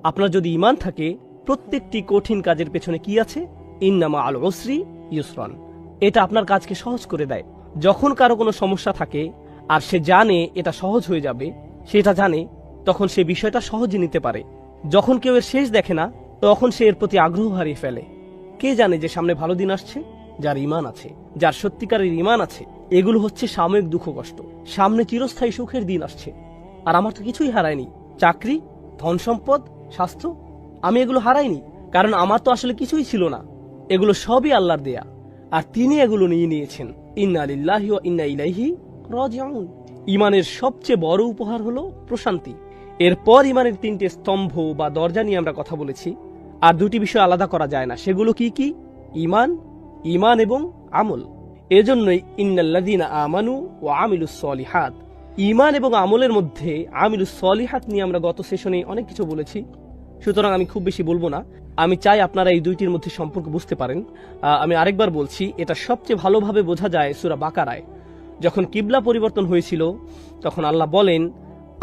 আপনার যদি ঈমান থাকে, প্রত্যেকটি কঠিন কাজের পেছনে কি আছে? ইন্নামা আল উসরি ইউসরান। এটা আপনার কাজকে সহজ করে দেয়। যখন কারো কোনো সমস্যা থাকে আর সে জানে এটা সহজ হয়ে যাবে, সেটা জানে, তখন সে বিষয়টা সহজে নিতে পারে। যখন কেউ এর শেষ দেখে না, তখন সে এর প্রতি আগ্রহ হারিয়ে ফেলে। কে জানে যে সামনে ভালো দিন আসছে? যার ঈমান আছে, যার সত্যিকারের ঈমান আছে। এগুলো হচ্ছে সাময়িক দুঃখ কষ্ট, সামনে চিরস্থায়ী সুখের দিন আসছে। আর আমার তো কিছুই হারায়নি। চাকরি, ধন সম্পদ, স্বাস্থ্য, আমি এগুলো হারাইনি, কারণ আমার তো আসলে কিছুই ছিল না। এগুলো সবই আল্লাহর দেয়া, আর তিনি এগুলো নিয়ে নিয়েছেন। ইন্না লিল্লাহি ওয়া ইন্না ইলাইহি রাজিউন। ঈমানের সবচেয়ে বড় উপহার হলো প্রশান্তি। এরপর ঈমানের 3টে স্তম্ভ বা দরজা নিয়ে আমরা কথা বলেছি, আর 2টি বিষয় আলাদা করা যায় না। সেগুলো কি কি? ঈমান, ঈমান এবং আমল। এজন্যই ইন্নাল্লাযীনা আমানু ওয়া আমিলুস সলিহাত। ঈমান এবং আমলের মধ্যে আমিলুস সলিহাত নিয়ে আমরা গত সেশনে অনেক কিছু বলেছি, সুতরাং আমি খুব বেশি বলবো না। আমি চাই আপনারা এই 2টির মধ্যে সম্পর্ক বুঝতে পারেন। আমি আরেকবার বলছি, এটা সবচেয়ে ভালোভাবে বোঝা যায় সূরা বাকারায়। যখন কিবলা পরিবর্তন হয়েছিল, তখন আল্লাহ বলেন,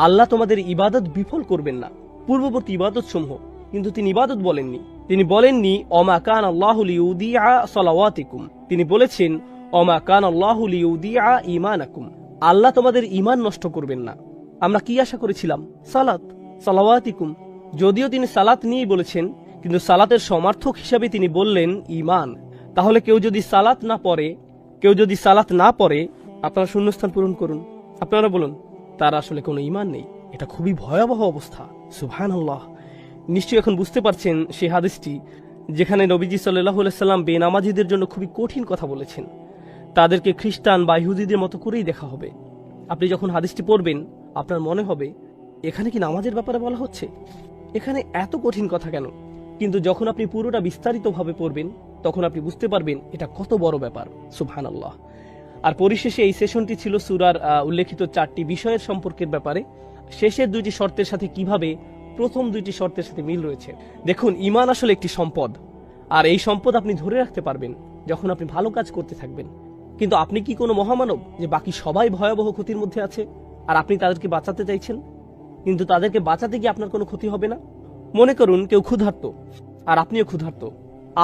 আল্লাহ তোমাদের ইবাদত বিফল করবেন না, পূর্ববর্তী ইবাদত সমূহ। কিন্তু তিনি ইবাদত বলেননি। তিনি বলেননি অমা কান আল্লাহু লিউদিআ সালাওয়াতিকুম। তিনি বলেছেন অমা কান আল্লাহু লিউদিআ ঈমানাকুম। আল্লাহ তোমাদের ঈমান নষ্ট করবেন না। আমরা কি আশা করেছিলাম? সালাত, সালাওয়াতিকুম। যদিও তিনি সালাত নিয়েই বলেছেন, কিন্তু সালাতের সমার্থক হিসাবে তিনি বললেন ঈমান। তাহলে কেউ যদি সালাত না পড়ে, আপনারা শূন্যস্থান পূরণ করুন। আপনারা বলুন, তার আসলে কোনো ঈমান নেই। এটা খুবই ভয়াবহ অবস্থা। সুবহানাল্লাহ। নিশ্চয়ই এখন বুঝতে পারছেন সেই হাদিসটি যেখানে নবীজি সাল্লাল্লাহু আলাইহি সাল্লাম বেনামাজিদের জন্য খুবই কঠিন কথা বলেছেন। তাদেরকে খ্রিস্টান বা ইহুদিদের মতো করেই দেখা হবে। আপনি যখন হাদিসটি পড়বেন, আপনার মনে হবে এখানে কি নামাজের ব্যাপারে বলা হচ্ছে? এখানে এত কঠিন কথা কেন? কিন্তু যখন আপনি পুরোটা বিস্তারিতভাবে পড়বেন, তখন আপনি বুঝতে পারবেন এটা কত বড় ব্যাপার। সুবহানাল্লাহ। আর পরিশেষে এই সেশনটি ছিল সূরার উল্লেখিত 4টি বিষয়ের সম্পর্কের ব্যাপারে। শেষের 2টি শর্তের সাথে কিভাবে প্রথম 2টি শর্তের সাথে মিল রয়েছে। দেখুন, ঈমান আসলে একটি সম্পদ, আর এই সম্পদ আপনি ধরে রাখতে পারবেন যখন আপনি ভালো কাজ করতে থাকবেন। কিন্তু আপনি কি কোনো মহামানব যে বাকি সবাই ভয়াবহ ক্ষতির মধ্যে আছে আর আপনি তাদেরকে বাঁচাতে চাইছেন? কিন্তু তাদেরকে বাঁচাতে গিয়ে আপনার কোনো ক্ষতি হবে না। মনে করুন কেউ ক্ষুধার্ত আর আপনিও ক্ষুধার্ত।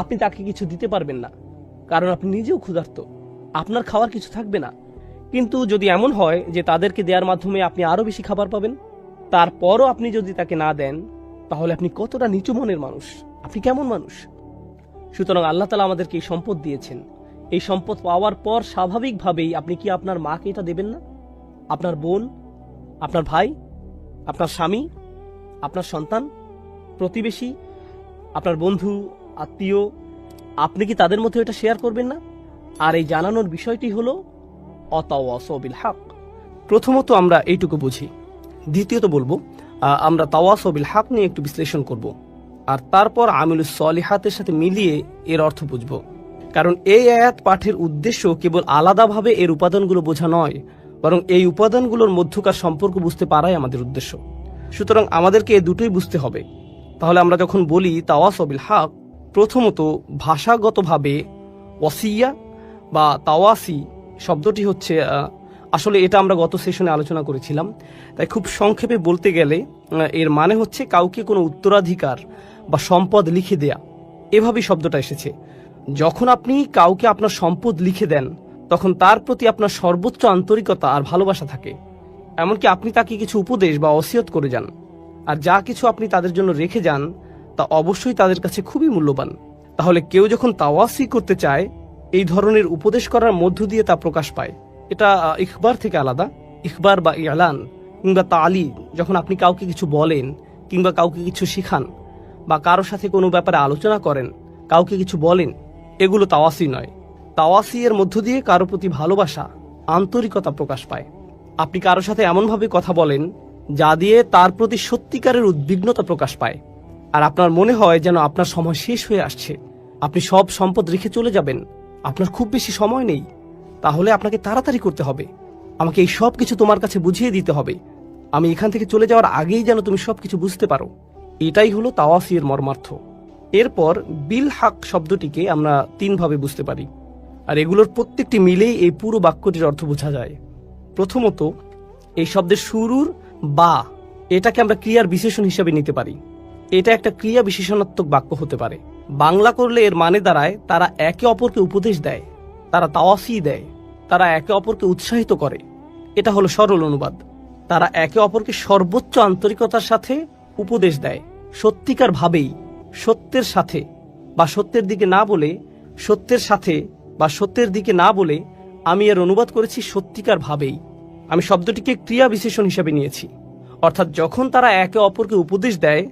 আপনি তাকে কিছু দিতে পারবেন না, কারণ আপনি নিজেও ক্ষুধার্ত। আপনার খাওয়ার কিছু থাকবে না। কিন্তু যদি এমন হয় যে তাদেরকে দেওয়ার মাধ্যমে আপনি আরো বেশি খাবার পাবেন, তারপরও আপনি যদি তাকে না দেন, তাহলে আপনি কতটা নিচু মনের মানুষ, আপনি কেমন মানুষ? সুতরাং আল্লাহ তাআলা আমাদেরকে এই সম্পদ দিয়েছেন। এই সম্পদ পাওয়ার পর স্বাভাবিকভাবেই আপনি কি আপনার মাকে এটা দেবেন না? আপনার বোন, আপনার ভাই, আপনার স্বামী, আপনার সন্তান, প্রতিবেশী, আপনার বন্ধু, আত্মীয়, আপনি কি তাদের মধ্যে এটা শেয়ার করবেন না? আর এই জানানোর বিষয়টি হলো অতাওয়াসাউ বিল হক। প্রথমত আমরা এইটুকু বুঝি। দ্বিতীয়ত বলবো, আমরা তাওয়াসাউ বিল হক নিয়ে একটু বিশ্লেষণ করব, আর তারপর আমিলুস সলিহাতের সাথে মিলিয়ে এর অর্থ বুঝব। কারণ এই আয়াত পাঠের উদ্দেশ্য কেবল আলাদাভাবে এর উপাদানগুলো বোঝা নয়, বরং এই উপাদানগুলোর মধ্যকার সম্পর্ক বুঝতে পারাই আমাদের উদ্দেশ্য। সুতরাং আমাদেরকে এই দুটোই বুঝতে হবে। তাহলে আমরা যখন বলি তাওয়াসাউ বিল হক, প্রথমত ভাষাগতভাবে ওয়াসিয়া বা তাওয়াসি শব্দটি হচ্ছে, আসলে এটা আমরা গত সেশনে আলোচনা করেছিলাম, তাই খুব সংক্ষেপে বলতে গেলে এর মানে হচ্ছে কাউকে কোনো উত্তরাধিকার বা সম্পদ লিখে দেয়া। এভাবেই শব্দটা এসেছে। যখন আপনি কাউকে আপনার সম্পদ লিখে দেন, তখন তার প্রতি আপনার সর্বোচ্চ আন্তরিকতা আর ভালোবাসা থাকে। এমনকি আপনি তাকে কিছু উপদেশ বা ওসিয়ত করে যান, আর যা কিছু আপনি তাদের জন্য রেখে যান তা অবশ্যই তাদের কাছে খুবই মূল্যবান। তাহলে কেউ যখন তাওয়াসি করতে চায়, এই ধরনের উপদেশ করার মধ্য দিয়ে তা প্রকাশ পায়। এটা ইখবার থেকে আলাদা। ইখবার বা ইলান কিংবা তালি, যখন আপনি কাউকে কিছু বলেন কিংবা কাউকে কিছু শিখান বা কারোর সাথে কোনো ব্যাপারে আলোচনা করেন, কাউকে কিছু বলেন, এগুলো তাওয়াসি নয়। তাওয়াসি এর মধ্য দিয়ে কারো প্রতি ভালোবাসা, আন্তরিকতা প্রকাশ পায়। আপনি কারোর সাথে এমনভাবে কথা বলেন যা দিয়ে তার প্রতি সত্যিকারের উদ্বিগ্নতা প্রকাশ পায়, আর আপনার মনে হয় যেন আপনার সময় শেষ হয়ে আসছে, আপনি সব সম্পদ রেখে চলে যাবেন, আপনার খুব বেশি সময় নেই, তাহলে আপনাকে তাড়াতাড়ি করতে হবে, আমাকে এই সব কিছু তোমার কাছে বুঝিয়ে দিতে হবে, আমি এখান থেকে চলে যাওয়ার আগেই যেন তুমি সবকিছু বুঝতে পারো। এটাই হলো তাওয়াসি এর মর্মার্থ। এরপর বিল হক শব্দটিকে আমরা 3 ভাবে বুঝতে পারি, আর এগুলোর প্রত্যেকটি মিলেই এই পুরো বাক্যটির অর্থ বোঝা যায়। প্রথমত, এই শব্দের শুরুর বা, এটাকে আমরা ক্রিয়ার বিশেষণ হিসেবে নিতে পারি। এটা একটা ক্রিয়া বিশেষণাত্মক বাক্য হতে পারে। বাংলা করলে এর মানে দাঁড়ায় তারা একে অপরকে উপদেশ দেয়, তারা তাওয়াসি দেয়, তারা একে অপরকে উৎসাহিত করে। এটা হলো সরল অনুবাদ। তারা একে অপরকে সর্বোচ্চ আন্তরিকতার সাথে উপদেশ দেয়, সত্যিকার ভাবেই, সত্যের সাথে বা সত্যের দিকে না বলে, সত্যের সাথে বা সত্যের দিকে না বলে আমি এর অনুবাদ করেছি সত্যিকার ভাবেই। আমি শব্দটিকে ক্রিয়া বিশেষণ হিসেবে নিয়েছি, অর্থাৎ যখন তারা একে অপরকে উপদেশ দেয়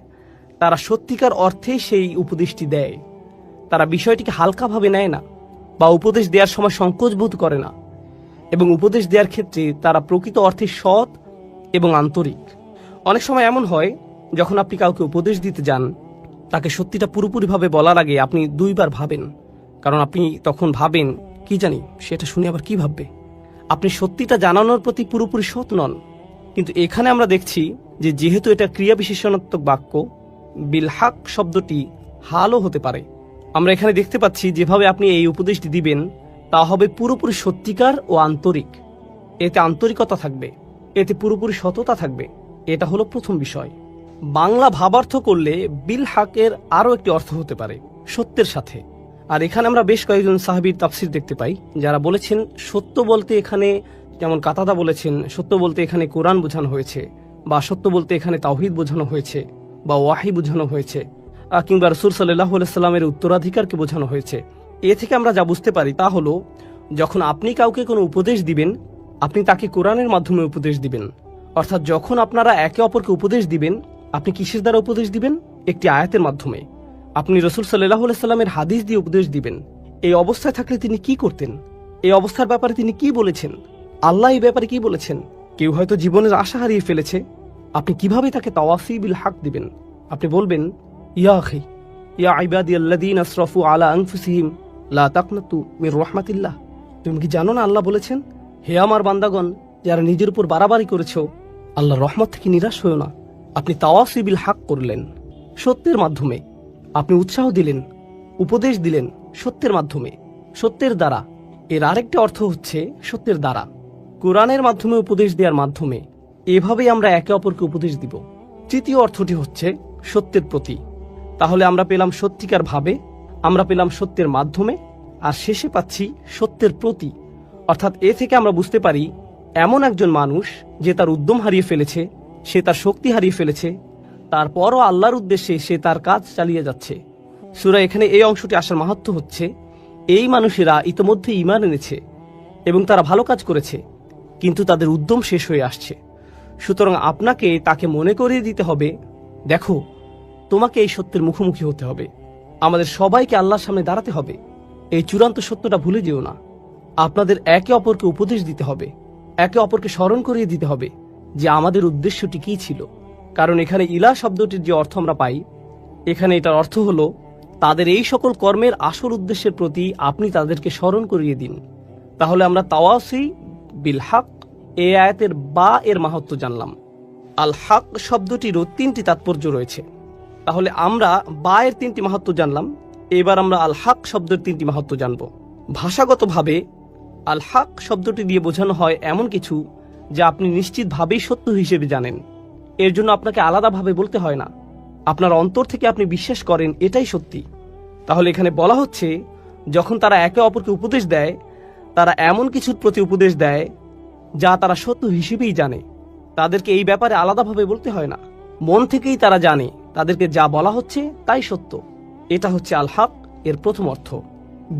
তারা সত্যিকার অর্থে সেই উপদেশটি দেয়। তারা বিষয়টিকে হালকাভাবে নেয় না বা উপদেশ দেওয়ার সময় সংকোচ বোধ করে না, এবং উপদেশ দেওয়ার ক্ষেত্রে তারা প্রকৃত অর্থে সৎ এবং আন্তরিক। অনেক সময় এমন হয়, যখন আপনি কাউকে উপদেশ দিতে যান, তাকে সত্যিটা পুরোপুরিভাবে বলার আগে আপনি দুইবার ভাবেন, কারণ আপনি তখন ভাবেন কি জানি সেটা শুনে আবার কি ভাববে। আপনি সত্যিটা জানানোর প্রতি পুরোপুরি সৎ নন। কিন্তু এখানে আমরা দেখছি যে যেহেতু এটা ক্রিয়া বিশেষণাত্মক বাক্য, বিলহাক শব্দটি হালও হতে পারে। আমরা এখানে দেখতে পাচ্ছি যেভাবে আপনি এই উপদেশটি দিবেন তা হবে পুরোপুরি সত্যিকার ও আন্তরিক। এতে আন্তরিকতা থাকবে, এতে পুরোপুরি সততা থাকবে। এটা হলো প্রথম বিষয়। বাংলা ভাবার্থ করলে বিলহাকের আরও একটি অর্থ হতে পারে সত্যের সাথে। আর এখানে আমরা বেশ কয়েকজন সাহাবীর তাফসির দেখতে পাই যারা বলেছেন সত্য বলতে এখানে, যেমন কাতাদা বলেছেন সত্য বলতে এখানে কোরআন বোঝানো হয়েছে, বা সত্য বলতে এখানে তাওহীদ বোঝানো হয়েছে, বা ওয়াহি বোঝানো হয়েছে, কিংবা রাসূল সাল্লাল্লাহু আলাইহি সাল্লামের উত্তরাধিকারকে বোঝানো হয়েছে। এ থেকে আমরা যা বুঝতে পারি তা হলো, যখন আপনি কাউকে কোনো উপদেশ দিবেন, আপনি তাকে কোরআনের মাধ্যমে উপদেশ দিবেন। অর্থাৎ যখন আপনারা একে অপরকে উপদেশ দিবেন, আপনি কিসের দ্বারা উপদেশ দিবেন? একটি আয়াতের মাধ্যমে। আপনি রাসূল সাল্লাল্লাহু আলাইহি সাল্লামের হাদিস দিয়ে উপদেশ দিবেন। এই অবস্থায় থাকলে তিনি কি করতেন? এই অবস্থার ব্যাপারে তিনি কি বলেছেন? আল্লাহ এই ব্যাপারে কি বলেছেন? কেউ হয়তো জীবনের আশা হারিয়ে ফেলেছে, আপনি কিভাবে তাকে তাওয়াসি বিল হক দিবেন? আপনি বলবেন, ইয়া আখি ইয়া ইবাদিয়াল্লাযীনা আসরাফু আলা আনফুসিহিম লা তাকনাতু মির রাহমাতিল্লাহ। তুমি কি জানো না আল্লাহ বলেছেন, হে আমার বান্দাগণ যারা নিজের উপর বাড়াবাড়ি করেছো, আল্লাহর রহমত থেকে নিরাশ হয়ো না। আপনি তাওয়াসি বিল হক করলেন সত্যের মাধ্যমে। আপনি উৎসাহ দিলেন, উপদেশ দিলেন সত্যের মাধ্যমে, সত্যের দ্বারা। এর আরেকটি অর্থ হচ্ছে সত্যের দ্বারা, কোরআনের মাধ্যমে উপদেশ দেওয়ার মাধ্যমে। এভাবেই আমরা একে অপরকে উপদেশ দিব। তৃতীয় অর্থটি হচ্ছে সত্যের প্রতি। তাহলে আমরা পেলাম সত্যিকার ভাবে, আমরা পেলাম সত্যের মাধ্যমে, আর শেষে পাচ্ছি সত্যের প্রতি। অর্থাৎ এ থেকে আমরা বুঝতে পারি এমন একজন মানুষ যে তার উদ্যম হারিয়ে ফেলেছে, সে তার শক্তি হারিয়ে ফেলেছে, তারপরও আল্লাহর উদ্দেশ্যে সে তার কাজ চালিয়ে যাচ্ছে। সূরা এখানে এই অংশটি আসার মাহাত্ম্য হচ্ছে, এই মানুষেরা ইতোমধ্যে ঈমান এনেছে এবং তারা ভালো কাজ করেছে, কিন্তু তাদের উদ্যম শেষ হয়ে আসছে। সুতরাং আপনাকে তাকে মনে করিয়ে দিতে হবে, দেখো তোমাকে এই সত্যের মুখোমুখি হতে হবে, আমাদের সবাইকে আল্লাহর সামনে দাঁড়াতে হবে। এই চূড়ান্ত সত্যটা ভুলে যেও না। আপনাদের একে অপরকে উপদেশ দিতে হবে, একে অপরকে স্মরণ করিয়ে দিতে হবে যে আমাদের উদ্দেশ্যটি কী ছিল। কারণ এখানে ইলাহ শব্দটির যে অর্থ আমরা পাই, এখানে এটার অর্থ হলো তাদের এই সকল কর্মের আসল উদ্দেশ্যের প্রতি আপনি তাদেরকে স্মরণ করিয়ে দিন। তাহলে আমরা তাওয়াসি বিল হক এই আয়াতের বা এর মাহাত্ম্য জানলাম। আল হক শব্দটিরও তিনটি তাৎপর্য রয়েছে। তাহলে আমরা বা এর তিনটি মাহাত্ম্য জানলাম, এবার আমরা আল হক শব্দের তিনটি মাহাত্ম্য জানব। ভাষাগতভাবে আল হক শব্দটি দিয়ে বোঝানো হয় এমন কিছু যা আপনি নিশ্চিতভাবেই সত্য হিসেবে জানেন। এর জন্য আপনাকে আলাদাভাবে বলতে হয় না, আপনার অন্তর থেকে আপনি বিশ্বাস করেন এটাই সত্যি। তাহলে এখানে বলা হচ্ছে, যখন তারা একে অপরকে উপদেশ দেয়, তারা এমন কিছুর প্রতি উপদেশ দেয় যা তারা সত্য হিসেবেই জানে। তাদেরকে এই ব্যাপারে আলাদাভাবে বলতে হয় না, মন থেকেই তারা জানে তাদেরকে যা বলা হচ্ছে তাই সত্য। এটা হচ্ছে আল হক এর প্রথম অর্থ।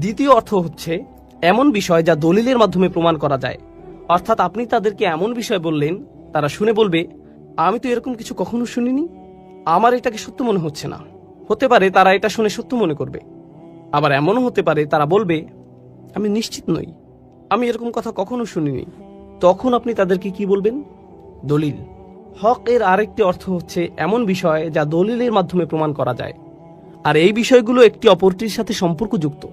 দ্বিতীয় অর্থ হচ্ছে এমন বিষয় যা দলিলের মাধ্যমে প্রমাণ করা যায়। অর্থাৎ আপনি তাদেরকে এমন বিষয় বললেন, তারা শুনে বলবে, আমি তো এরকম কিছু কখনো শুনিনি, আমার এটাকে সত্য মনে হচ্ছে না। হতে পারে তারা এটা শুনে সত্য মনে করবে, আবার এমনও হতে পারে তারা বলবে, আমি নিশ্চিত নই, আমি এরকম কথা কখনো শুনিনি। তখন আপনি তাদেরকে কি বলবেন? দলিল। হক এর আরেকটি অর্থ হচ্ছে এমন বিষয় যা দলিলের মাধ্যমে প্রমাণ করা যায়, আর এই বিষয়গুলো একটি অপরটির সাথে সম্পর্কযুক্ত।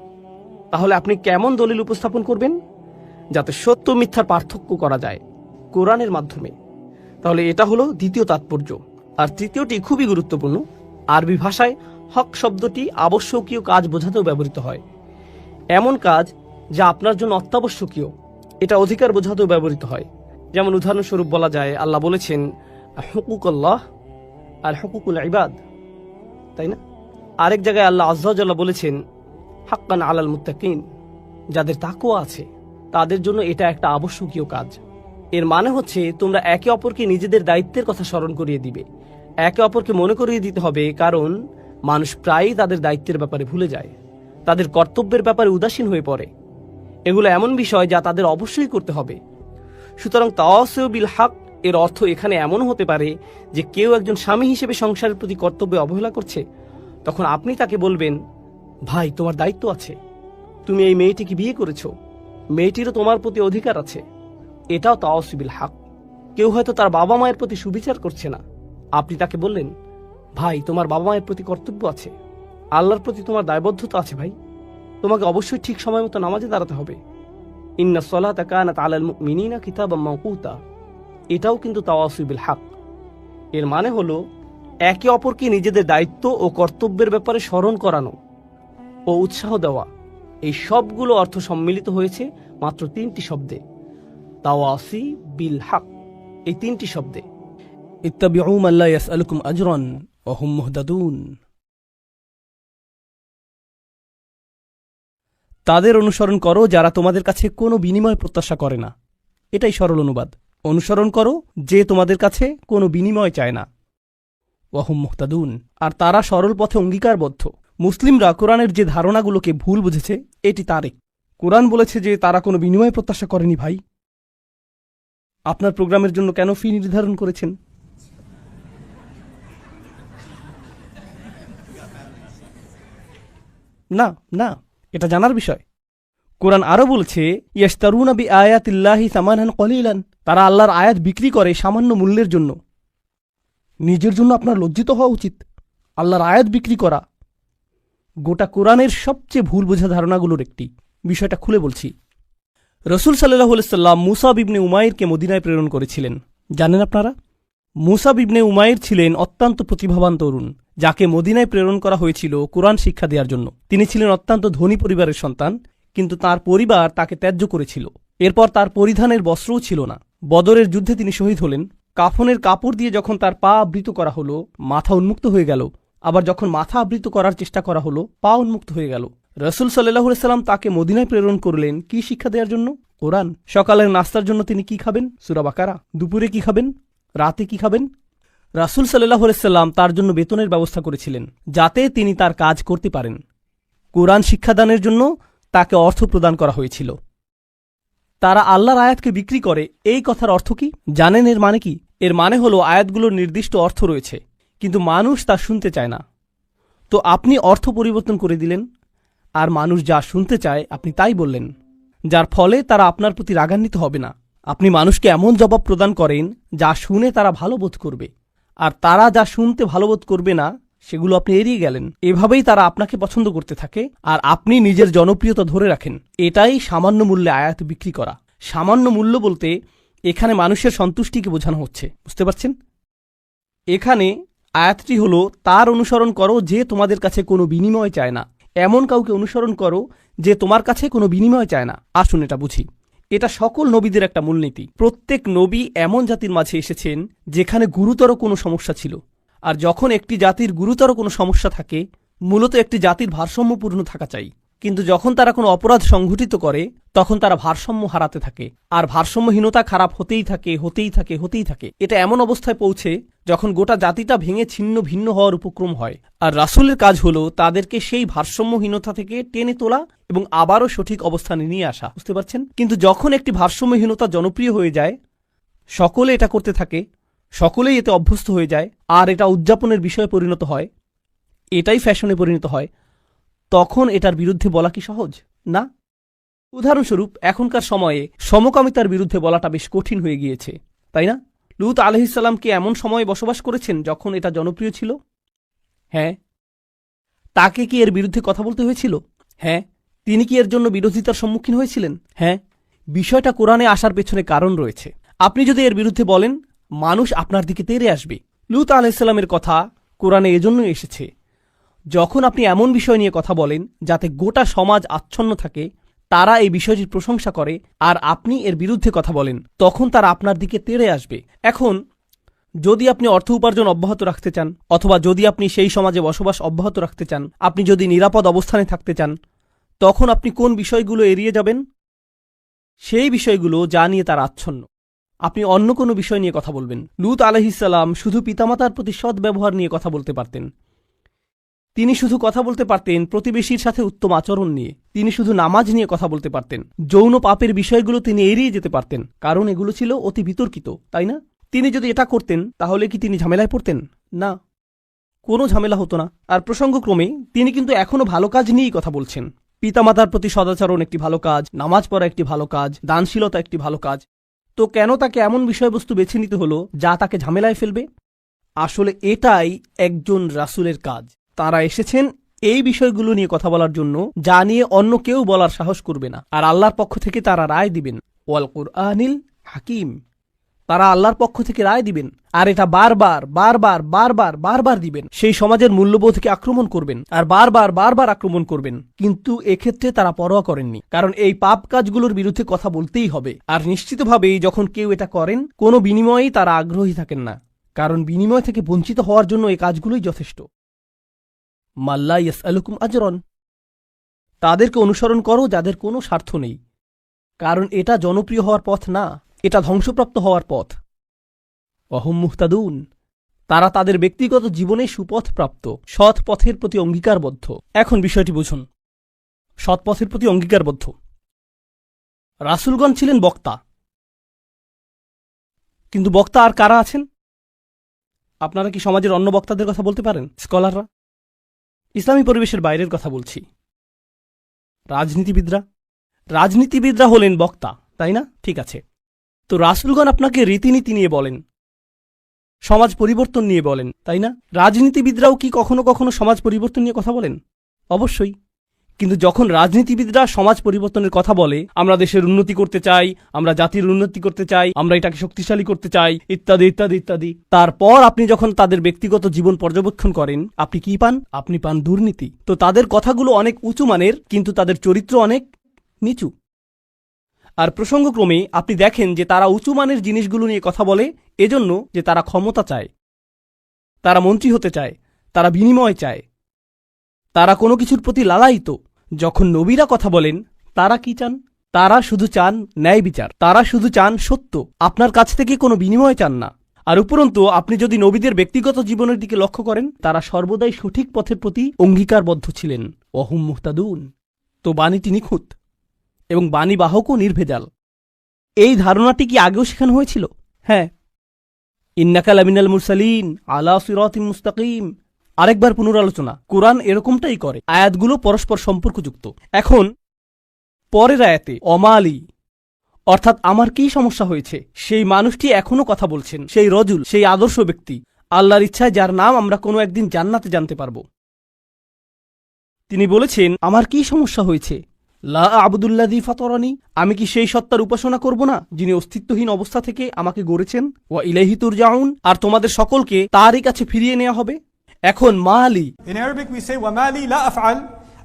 তাহলে আপনি কেমন দলিল উপস্থাপন করবেন? যাতে সত্য মিথ্যার পার্থক্য করা যায়, কোরআনের মাধ্যমে। তাহলে এটা হলো দ্বিতীয় তাৎপর্য। আর তৃতীয়টি খুবই গুরুত্বপূর্ণ। আরবি ভাষায় হক শব্দটি আবশ্যকীয় কাজ বোঝাতেও ব্যবহৃত হয়। এমন কাজ যা আপনার জন্য অত্যাবশ্যকীয়, এটা অধিকার বোঝাতেও ব্যবহৃত হয়। যেমন উদাহরণস্বরূপ বলা যায়, আল্লাহ বলেছেন হুকুকুল্লাহ আর হুকুকুল ইবাদ, তাই না? আরেক জায়গায় আল্লাহ আযজা ওয়া জাল্লা বলেছেন, হাক্কান আলাল মুত্তাকিন, যাদের তাকওয়া আছে তাদের জন্য এটা একটা আবশ্যকীয় কাজ। এর মানে হচ্ছে তোমরা একে অপরকে নিজেদের দায়িত্বের কথা স্মরণ করিয়ে দিবে, একে অপরকে মনে করিয়ে দিতে হবে, কারণ মানুষ প্রায়ই তাদের দায়িত্বের ব্যাপারে ভুলে যায়, তাদের কর্তব্যের ব্যাপারে উদাসীন হয়ে পড়ে। এগুলো এমন বিষয় যা তাদের অবশ্যই করতে হবে। সুতরাং তাওয়াসিউ বিল হক এর অর্থ এখানে এমন হতে পারে যে কেউ একজন স্বামী হিসেবে সংসারের প্রতি কর্তব্যে অবহেলা করছে, তখন আপনি তাকে বলবেন, ভাই তোমার দায়িত্ব আছে, তুমি এই মেয়েটিকে বিয়ে করেছো, মেয়েটিরও তোমার প্রতি অধিকার আছে। এটাও তাওয়াসিউ বিল হক। কেউ হয়তো তার বাবা মায়ের প্রতি সুবিচার করছে না, আপনি তাকে বললেন, ভাই তোমার বাবা মায়ের প্রতি কর্তব্য আছে, আল্লাহর প্রতি তোমার দায়বদ্ধতা আছে ভাই, তোমাকে অবশ্যই ঠিক সময় মতো নামাজে দাঁড়াতে হবে। ইন্নাস সালাতা কানাত আলাল মুমিনিনা কিতাবাম মাওকুতা, এটাও কিন্তু তাওয়াসিউ বিল হক। এর মানে হলো একে অপরকে নিজেদের দায়িত্ব ও কর্তব্যের ব্যাপারে স্মরণ করানো ও উৎসাহ দেওয়া। এই সবগুলো অর্থ সম্মিলিত হয়েছে মাত্র 3টি শব্দে, তাওয়াসি বিল হক। এই 3টি শব্দে, ইত্তাবিউ মান লা ইয়াসআলুকুম আজরান ওয়া হুম মুহতাদুন। তাদের অনুসরণ করো যারা তোমাদের কাছে কোনো বিনিময় প্রত্যাশা করে না। এটাই সরল অনুবাদ। অনুসরণ করো যে তোমাদের কাছে কোনো বিনিময় চায় না। ওয়া হুম মুহতাদুন, আর তারা সরল পথে অঙ্গীকারবদ্ধ। মুসলিমরা কোরআনের যে ধারণাগুলোকে ভুল বুঝেছে এটি তারই। কোরআন বলেছে যে তারা কোনো বিনিময় প্রত্যাশা করেনি। ভাই, আপনার প্রোগ্রামের জন্য কেন ফি নির্ধারণ করেছেন? না না, এটা জানার বিষয়। কোরআন আরো বলছে, ইয়াশতারুনা বিআয়াতিল্লাহি সামানান কলিলান, তারা আল্লাহর আয়াত বিক্রি করে সামান্য মূল্যের জন্য। নিজের জন্য আপনার লজ্জিত হওয়া উচিত। আল্লাহর আয়াত বিক্রি করা গোটা কোরআনের সবচেয়ে ভুল বোঝা ধারণাগুলোর একটি। বিষয়টা খুলে বলছি। রসুল সাল্লাল্লাহু আলাইহি সাল্লাম মুসাব ইবনে উমাইরকে মদিনায় প্রেরণ করেছিলেন। জানেন আপনারা, মুসাব ইবনে উমাইর ছিলেন অত্যন্ত প্রতিভাবান তরুণ, যাকে মদিনায় প্রেরণ করা হয়েছিল কোরআন শিক্ষা দেওয়ার জন্য। তিনি ছিলেন অত্যন্ত ধনী পরিবারের সন্তান, কিন্তু তার পরিবার তাকে ত্যায্য করেছিল। এরপর তার পরিধানের বস্ত্রও ছিল না। বদরের যুদ্ধে তিনি শহীদ হলেন। কাফনের কাপড় দিয়ে যখন তার পা আবৃত করা হলো, মাথা উন্মুক্ত হয়ে গেল। আবার যখন মাথা আবৃত করার চেষ্টা করা হলো, পা উন্মুক্ত হয়ে গেল। রসুল সাল্লাল্লাহু আলাইহি সাল্লাম তাকে মদিনায় প্রেরণ করলেন কি শিক্ষা দেওয়ার জন্য? কোরআন। সকালের নাস্তার জন্য তিনি কি খাবেন? সূরা বাকারা। দুপুরে কি খাবেন? রাতে কি খাবেন? রাসূল সাল্লাল্লাহু আলাইহি সাল্লাম তার জন্য বেতনের ব্যবস্থা করেছিলেন, যাতে তিনি তার কাজ করতে পারেন। কোরআন শিক্ষাদানের জন্য তাকে অর্থ প্রদান করা হয়েছিল। তারা আল্লাহর আয়াতকে বিক্রি করে, এই কথার অর্থ কি জানেন? এর মানে কি? এর মানে হলো আয়াতগুলোর নির্দিষ্ট অর্থ রয়েছে, কিন্তু মানুষ তা শুনতে চায় না। তো আপনি অর্থ পরিবর্তন করে দিলেন, আর মানুষ যা শুনতে চায় আপনি তাই বললেন, যার ফলে তারা আপনার প্রতি রাগান্বিত হবে না। আপনি মানুষকে এমন জবাব প্রদান করেন যা শুনে তারা ভালো বোধ করবে, আর তারা যা শুনতে ভালো বোধ করবে না সেগুলো আপনি এড়িয়ে গেলেন। এভাবেই তারা আপনাকে পছন্দ করতে থাকে, আর আপনি নিজের জনপ্রিয়তা ধরে রাখেন। এটাই সামান্য মূল্যে আয়াত বিক্রি করা। সামান্য মূল্য বলতে এখানে মানুষের সন্তুষ্টিকে বোঝানো হচ্ছে, বুঝতে পারছেন? এখানে আয়াতটি হলো, তার অনুসরণ করো যে তোমাদের কাছে কোনো বিনিময় চায় না। এমন কাউকে অনুসরণ করো যে তোমার কাছে কোনো বিনিময় চায় না। আসুন এটা বুঝি। এটা সকল নবীদের একটা মূলনীতি। প্রত্যেক নবী এমন জাতির মাঝে এসেছেন যেখানে গুরুতর কোনো সমস্যা ছিল, আর যখন একটি জাতির গুরুতর কোনো সমস্যা থাকে, মূলত একটি জাতির ভারসাম্যপূর্ণ থাকা চাই। কিন্তু যখন তারা কোনো অপরাধ সংঘটিত করে, তখন তারা ভারসাম্য হারাতে থাকে, আর ভারসাম্যহীনতা খারাপ হতেই থাকে, হতেই থাকে, হতেই থাকে। এটা এমন অবস্থায় পৌঁছে যখন গোটা জাতিটা ভেঙে ছিন্ন ভিন্ন হওয়ার উপক্রম হয়। আর রাসূলের কাজ হলো তাদেরকে সেই ভারসাম্যহীনতা থেকে টেনে তোলা এবং আবারও সঠিক অবস্থানে নিয়ে আসা, বুঝতে পারছেন? কিন্তু যখন একটি ভারসাম্যহীনতা জনপ্রিয় হয়ে যায়, সকলে এটা করতে থাকে, সকলেই এতে অভ্যস্ত হয়ে যায়, আর এটা উদযাপনের বিষয়ে পরিণত হয়, এটাই ফ্যাশনে পরিণত হয়, তখন এটার বিরুদ্ধে বলা কি সহজ? না। উদাহরণস্বরূপ, এখনকার সময়ে সমকামিতার বিরুদ্ধে বলাটা বেশ কঠিন হয়ে গিয়েছে, তাই না? লূত আলাইহিস সালাম কি এমন সময়ে বসবাস করেছেন যখন এটা জনপ্রিয় ছিল? হ্যাঁ। তাকে কি এর বিরুদ্ধে কথা বলতে হয়েছিল? হ্যাঁ। তিনি কি এর জন্য বিরোধিতার সম্মুখীন হয়েছিলেন? হ্যাঁ। বিষয়টা কোরআনে আসার পেছনে কারণ রয়েছে। আপনি যদি এর বিরুদ্ধে বলেন, মানুষ আপনার দিকে তেড়ে আসবে। লূত আলাইহিস সালামের কথা কোরআনে এজন্যই এসেছে। যখন আপনি এমন বিষয় নিয়ে কথা বলেন যাতে গোটা সমাজ আচ্ছন্ন থাকে, তারা এই বিষয়টির প্রশংসা করে, আর আপনি এর বিরুদ্ধে কথা বলেন, তখন তারা আপনার দিকে তেড়ে আসবে। এখন যদি আপনি অর্থ উপার্জন অব্যাহত রাখতে চান, অথবা যদি আপনি সেই সমাজে বসবাস অব্যাহত রাখতে চান, আপনি যদি নিরাপদ অবস্থানে থাকতে চান, তখন আপনি কোন বিষয়গুলো এড়িয়ে যাবেন? সেই বিষয়গুলো যা নিয়ে তার আচ্ছন্ন। আপনি অন্য কোনো বিষয় নিয়ে কথা বলবেন। লূত আলাইহিসসালাম শুধু পিতামাতার প্রতি সৎ ব্যবহার নিয়ে কথা বলতে পারতেন। তিনি শুধু কথা বলতে পারতেন প্রতিবেশীর সাথে উত্তম আচরণ নিয়ে। তিনি শুধু নামাজ নিয়ে কথা বলতে পারতেন। যৌন পাপের বিষয়গুলো তিনি এড়িয়ে যেতে পারতেন, কারণ এগুলো ছিল অতি বিতর্কিত, তাই না? তিনি যদি এটা করতেন তাহলে কি তিনি ঝামেলায় পড়তেন? না, কোনো ঝামেলা হতো না। আর প্রসঙ্গক্রমে তিনি কিন্তু এখনো ভালো কাজ নিয়েই কথা বলছেন। পিতামাতার প্রতি সদাচরণ একটি ভালো কাজ, নামাজ পড়া একটি ভালো কাজ, দানশীলতা একটি ভালো কাজ। তো কেন তাকে এমন বিষয়বস্তু বেছে নিতে হলো যা তাকে ঝামেলায় ফেলবে? আসলে এটাই একজন রাসূলের কাজ। তারা এসেছেন এই বিষয়গুলো নিয়ে কথা বলার জন্য, যা নিয়ে অন্য কেউ বলার সাহস করবে না। আর আল্লাহর পক্ষ থেকে তারা রায় দিবেন। ওয়াল কুরআনিল হাকিম। তারা আল্লাহর পক্ষ থেকে রায় দিবেন, আর এটা বারবার বারবার বারবার বারবার দিবেন। সেই সমাজের মূল্যবোধকে আক্রমণ করবেন, আর বারবার বারবার আক্রমণ করবেন। কিন্তু এক্ষেত্রে তারা পরোয়া করেননি, কারণ এই পাপ কাজগুলোর বিরুদ্ধে কথা বলতেই হবে। আর নিশ্চিতভাবেই যখন কেউ এটা করেন, কোনো বিনিময়েই তারা আগ্রহী থাকেন না, কারণ বিনিময় থেকে বঞ্চিত হওয়ার জন্য এই কাজগুলোই যথেষ্ট। মাল্লা ইয়াসআলুকুম আজরন। তাদেরকে অনুসরণ করো যাদের কোনো স্বার্থ নেই, কারণ এটা জনপ্রিয় হওয়ার পথ না, এটা ধ্বংসপ্রাপ্ত হওয়ার পথ। অহম মুহতাদুন। তারা তাদের ব্যক্তিগত জীবনে সুপথ প্রাপ্ত, সৎ পথের প্রতি অঙ্গীকারবদ্ধ। এখন বিষয়টি বুঝুন। সৎ পথের প্রতি অঙ্গীকারবদ্ধ। রাসূলগণ ছিলেন বক্তা, কিন্তু বক্তা আর কারা আছেন? আপনারা কি সমাজের অন্য বক্তাদের কথা বলতে পারেন? স্কলাররা। ইসলামী পরিবেশের বাইরের কথা বলছি। রাজনীতিবিদরা। রাজনীতিবিদরা হলেন বক্তা, তাই না? ঠিক আছে। তো রাসূলগণ আপনাকে রীতিনীতি নিয়ে বলেন, সমাজ পরিবর্তন নিয়ে বলেন, তাই না? রাজনীতিবিদরাও কি কখনো কখনো সমাজ পরিবর্তন নিয়ে কথা বলেন? অবশ্যই। কিন্তু যখন রাজনীতিবিদরা সমাজ পরিবর্তনের কথা বলে, আমরা দেশের উন্নতি করতে চাই, আমরা জাতির উন্নতি করতে চাই, আমরা এটাকে শক্তিশালী করতে চাই, ইত্যাদি ইত্যাদি ইত্যাদি, তারপর আপনি যখন তাদের ব্যক্তিগত জীবন পর্যবেক্ষণ করেন, আপনি কি পান? আপনি পান দুর্নীতি। তো তাদের কথাগুলো অনেক উঁচু মানের, কিন্তু তাদের চরিত্র অনেক নিচু। আর প্রসঙ্গক্রমে আপনি দেখেন যে তারা উঁচু মানের জিনিসগুলো নিয়ে কথা বলে এজন্য যে তারা ক্ষমতা চায়, তারা মন্ত্রী হতে চায়, তারা বিনিময় চায়, তারা কোনো কিছুর প্রতি লালায়িত। যখন নবীরা কথা বলেন, তারা কি চান? তারা শুধু চান ন্যায় বিচার, তারা শুধু চান সত্য, আপনার কাছ থেকে কোনো বিনিময় চান না। আর উপরন্তু আপনি যদি নবীদের ব্যক্তিগত জীবনের দিকে লক্ষ্য করেন, তারা সর্বদাই সঠিক পথের প্রতি অঙ্গীকারবদ্ধ ছিলেন। ওয়াহুম মুহতাদুন। তো বাণীটি নিখুঁত এবং বাণীবাহকও নির্ভেজাল। এই ধারণাটি কি আগেও শেখানো হয়েছিল? হ্যাঁ। ইন্নাকা লামিনাল মুরসালিন আলা সিরাতিম মুস্তাকিম। আরেকবার পুনরালোচনা। কোরআন এরকমটাই করে, আয়াতগুলো পরস্পর সম্পর্কযুক্ত। এখন পরের আয়াতে অমালি, অর্থাৎ আমার কি সমস্যা হয়েছে, সেই মানুষটি এখনো কথা বলছেন, সেই রজুল, সেই আদর্শ ব্যক্তি, আল্লাহর ইচ্ছায় যার নাম আমরা কোনো একদিন জান্নাতে জানতে পারব। তিনি বলেছেন, আমার কি সমস্যা হয়েছে? লা আবুদুল্লাযী ফাতারানি। আমি কি সেই সত্তার উপাসনা করব না যিনি অস্তিত্বহীন অবস্থা থেকে আমাকে গড়েছেন? ওয়া ইলাইহি তুরজাউন। আর তোমাদের সকলকে তারই কাছে ফিরিয়ে নেওয়া হবে। এখন মালি। In Arabic we say wa mali la af'al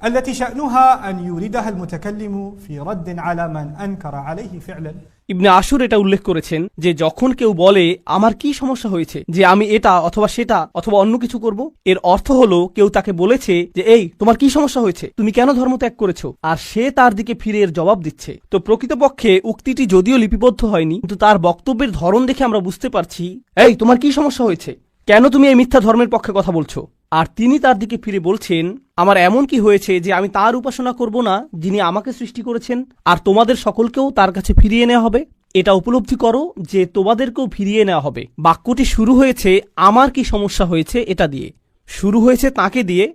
التي شأنها أن يوردها المتكلم في رد على من أنكر عليه فعلا. ইবনে আশুর এটা উল্লেখ করেছেন যে যখন কেউ বলে আমার কি সমস্যা হয়েছে যে আমি এটা অথবা সেটা অথবা অন্য কিছু করব, এর অর্থ হলো কেউ তাকে বলেছে যে এই তোমার কি সমস্যা হয়েছে, তুমি কেন ধর্ম ত্যাগ করেছো, আর সে তার দিকে ফিরে এর জবাব দিচ্ছে। তো প্রকৃতপক্ষে উক্তিটি যদিও লিপিবদ্ধ হয়নি, কিন্তু তার বক্তব্যের ধরন দেখে আমরা বুঝতে পারছি এই তোমার কি সমস্যা হয়েছে, কেন তুমি এই মিথ্যা ধর্মের পক্ষে কথা বলছো। আর তিনি তার দিকে ফিরে বলছেন আমার এমন কি হয়েছে যে আমি তার উপাসনা করব না যিনি আমাকে সৃষ্টি করেছেন, আর তোমাদের সকলকেও তার কাছে ফিরিয়ে নেওয়া হবে। এটা উপলব্ধি করো যে তোমাদেরকেও ফিরিয়ে নেওয়া হবে। বাক্যটি শুরু হয়েছে আমার কি সমস্যা হয়েছে এটা দিয়ে, শুরু হয়েছে তাকে দিয়ে,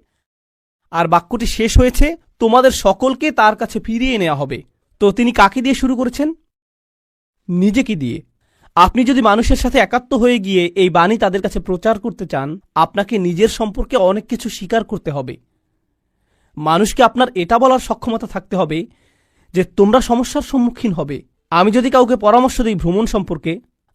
আর বাক্যটি শেষ হয়েছে তোমাদের সকলকে তার কাছে ফিরিয়ে নেওয়া হবে। তো তিনি কাকে দিয়ে শুরু করেছেন? নিজেকে দিয়ে। আপনি যদি মানুষের সাথে একাত্ম হয়ে গিয়ে এই বাণী তাদের কাছে প্রচার করতে চান, আপনাকে নিজের সম্পর্কে অনেক কিছু স্বীকার করতে হবে। মানুষকে আপনার এটা বলার সক্ষমতা থাকতে হবে যে তোমরা সমস্যার সম্মুখীন হবে। আমি যদি কাউকে পরামর্শ দিই ভ্রমণ সম্পর্কে,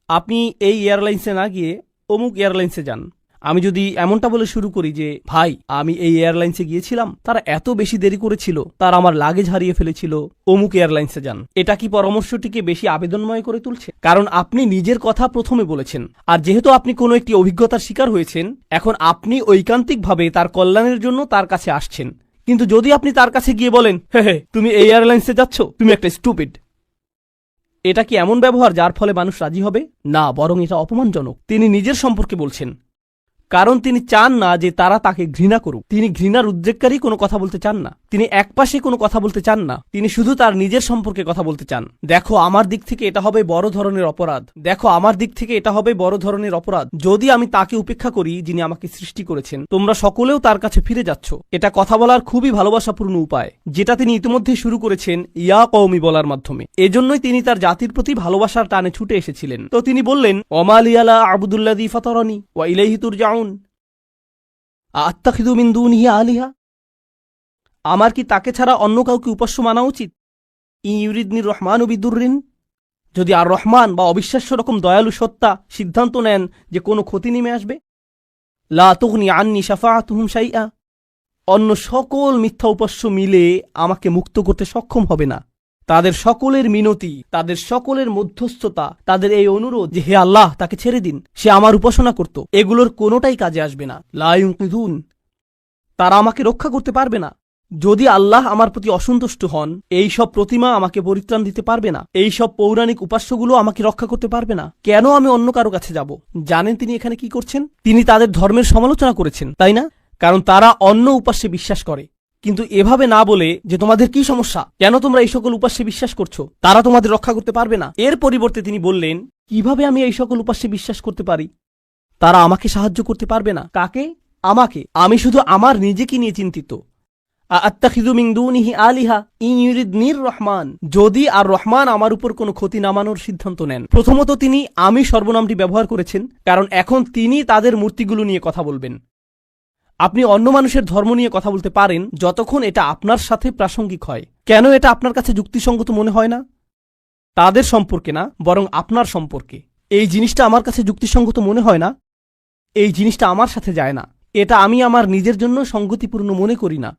আপনি এই এয়ারলাইন্সে না গিয়ে অমুক এয়ারলাইন্সে যান, আমি যদি এমনটা বলে শুরু করি যে ভাই আমি এই এয়ারলাইন্সে গিয়েছিলাম, তারা এত বেশি দেরি করেছিল, তারা আমার লাগেজ হারিয়ে ফেলেছিল, অমুক এয়ারলাইন্সে যান, এটা কি পরামর্শটিকে বেশি আবেদনময় করে তুলছে? কারণ আপনি নিজের কথা প্রথমে বলেছেন, আর যেহেতু আপনি কোনো একটি অভিজ্ঞতার শিকার হয়েছেন, এখন আপনি ঐকান্তিকভাবে তার কল্যাণের জন্য তার কাছে আসছেন। কিন্তু যদি আপনি তার কাছে গিয়ে বলেন, হে তুমি এই এয়ারলাইন্সে যাচ্ছ, তুমি একটা স্টুপিড, এটা কি এমন ব্যবহার যার ফলে মানুষ রাজি হবে? না, বরং এটা অপমানজনক। তিনি নিজের সম্পর্কে বলছেন, কারণ তিনি চান না যে তারা তাকে ঘৃণা করুক। তিনি ঘৃণার উদ্রেককারী কোনো কথা বলতে চান না, তিনি একপাশে কোনো কথা বলতে চান না, তিনি শুধু তার নিজের সম্পর্কে কথা বলতে চান। দেখো আমার দিক থেকে এটা হবে বড় ধরনের অপরাধ, দেখো আমার দিক থেকে এটা হবে বড় ধরনের অপরাধ যদি আমি তাকে উপেক্ষা করি যিনি আমাকে সৃষ্টি করেছেন। তোমরা সকলেও তার কাছে ফিরে যাচ্ছ। এটা কথা বলার খুবই ভালোবাসাপূর্ণ উপায়, যেটা তিনি ইতিমধ্যে শুরু করেছেন ইয়া কওমি বলার মাধ্যমে। এজন্যই তিনি তার জাতির প্রতি ভালোবাসার টানে ছুটে এসেছিলেন। তো তিনি বললেন, ওমা লিয়ালা আবুদুল্লাযী ফাতারানি ওয়া ইলাইহি তুরজাউন আত্তাখিযু মিন দুনিহি আলিহা, আমার কি তাকে ছাড়া অন্য কাউকে উপাস্য মানা উচিত? ইউরিদনির রহমান বিদুররিন, যদি আর রহমান বা অবিশ্বাস্য রকম দয়ালু সত্তা সিদ্ধান্ত নেন যে কোনো ক্ষতি নেমে আসবে, লা তুগনি আন্নি শাফাআতুহুম শাইআ, অন্য সকল মিথ্যা উপাস্য মিলে আমাকে মুক্ত করতে সক্ষম হবে না। তাদের সকলের মিনতি, তাদের সকলের মধ্যস্থতা, তাদের এই অনুরোধ যে হে আল্লাহ তাকে ছেড়ে দিন, সে আমার উপাসনা করত, এগুলোর কোনোটাই কাজে আসবে না। লা ইউনকিযুন, তারা আমাকে রক্ষা করতে পারবে না। যদি আল্লাহ আমার প্রতি অসন্তুষ্ট হন, এই সব প্রতিমা আমাকে পরিত্রাণ দিতে পারবে না, এই সব পৌরাণিক উপাস্যগুলো আমাকে রক্ষা করতে পারবে না। কেন আমি অন্য কারো কাছে যাব? জানেন তিনি এখানে কি করছেন? তিনি তাদের ধর্মের সমালোচনা করেছেন, তাই না? কারণ তারা অন্য উপাস্যে বিশ্বাস করে। কিন্তু এভাবে না বলে যে তোমাদের কি সমস্যা, কেন তোমরা এই সকল উপাস্যে বিশ্বাস করছো, তারা তোমাদের রক্ষা করতে পারবে না, এর পরিবর্তে তিনি বললেন, কিভাবে আমি এই সকল উপাস্যে বিশ্বাস করতে পারি? তারা আমাকে সাহায্য করতে পারবে না। কাকে? আমাকে। আমি শুধু আমার নিজেকে নিয়ে চিন্তিত। আত্তাখিযু মিন দুনিহি আলিহা ইন ইউরিদনির রহমান, যদি আর রহমান আমার উপর কোনো ক্ষতি নামানোর সিদ্ধান্ত নেন। প্রথমত তিনি আমি সর্বনামটি ব্যবহার করেছেন, কারণ এখন তিনি তাদের মূর্তিগুলো নিয়ে কথা বলবেন। আপনি অন্য মানুষের ধর্ম নিয়ে কথা বলতে পারেন যতক্ষণ এটা আপনার সাথে প্রাসঙ্গিক হয়। কেন এটা আপনার কাছে যুক্তিসঙ্গত মনে হয় না? তাদের সম্পর্কে না, বরং আপনার সম্পর্কে। এই জিনিসটা আমার কাছে যুক্তিসঙ্গত মনে হয় না, এই জিনিসটা আমার সাথে যায় না, এটা আমি আমার নিজের জন্য সঙ্গতিপূর্ণ মনে করি না।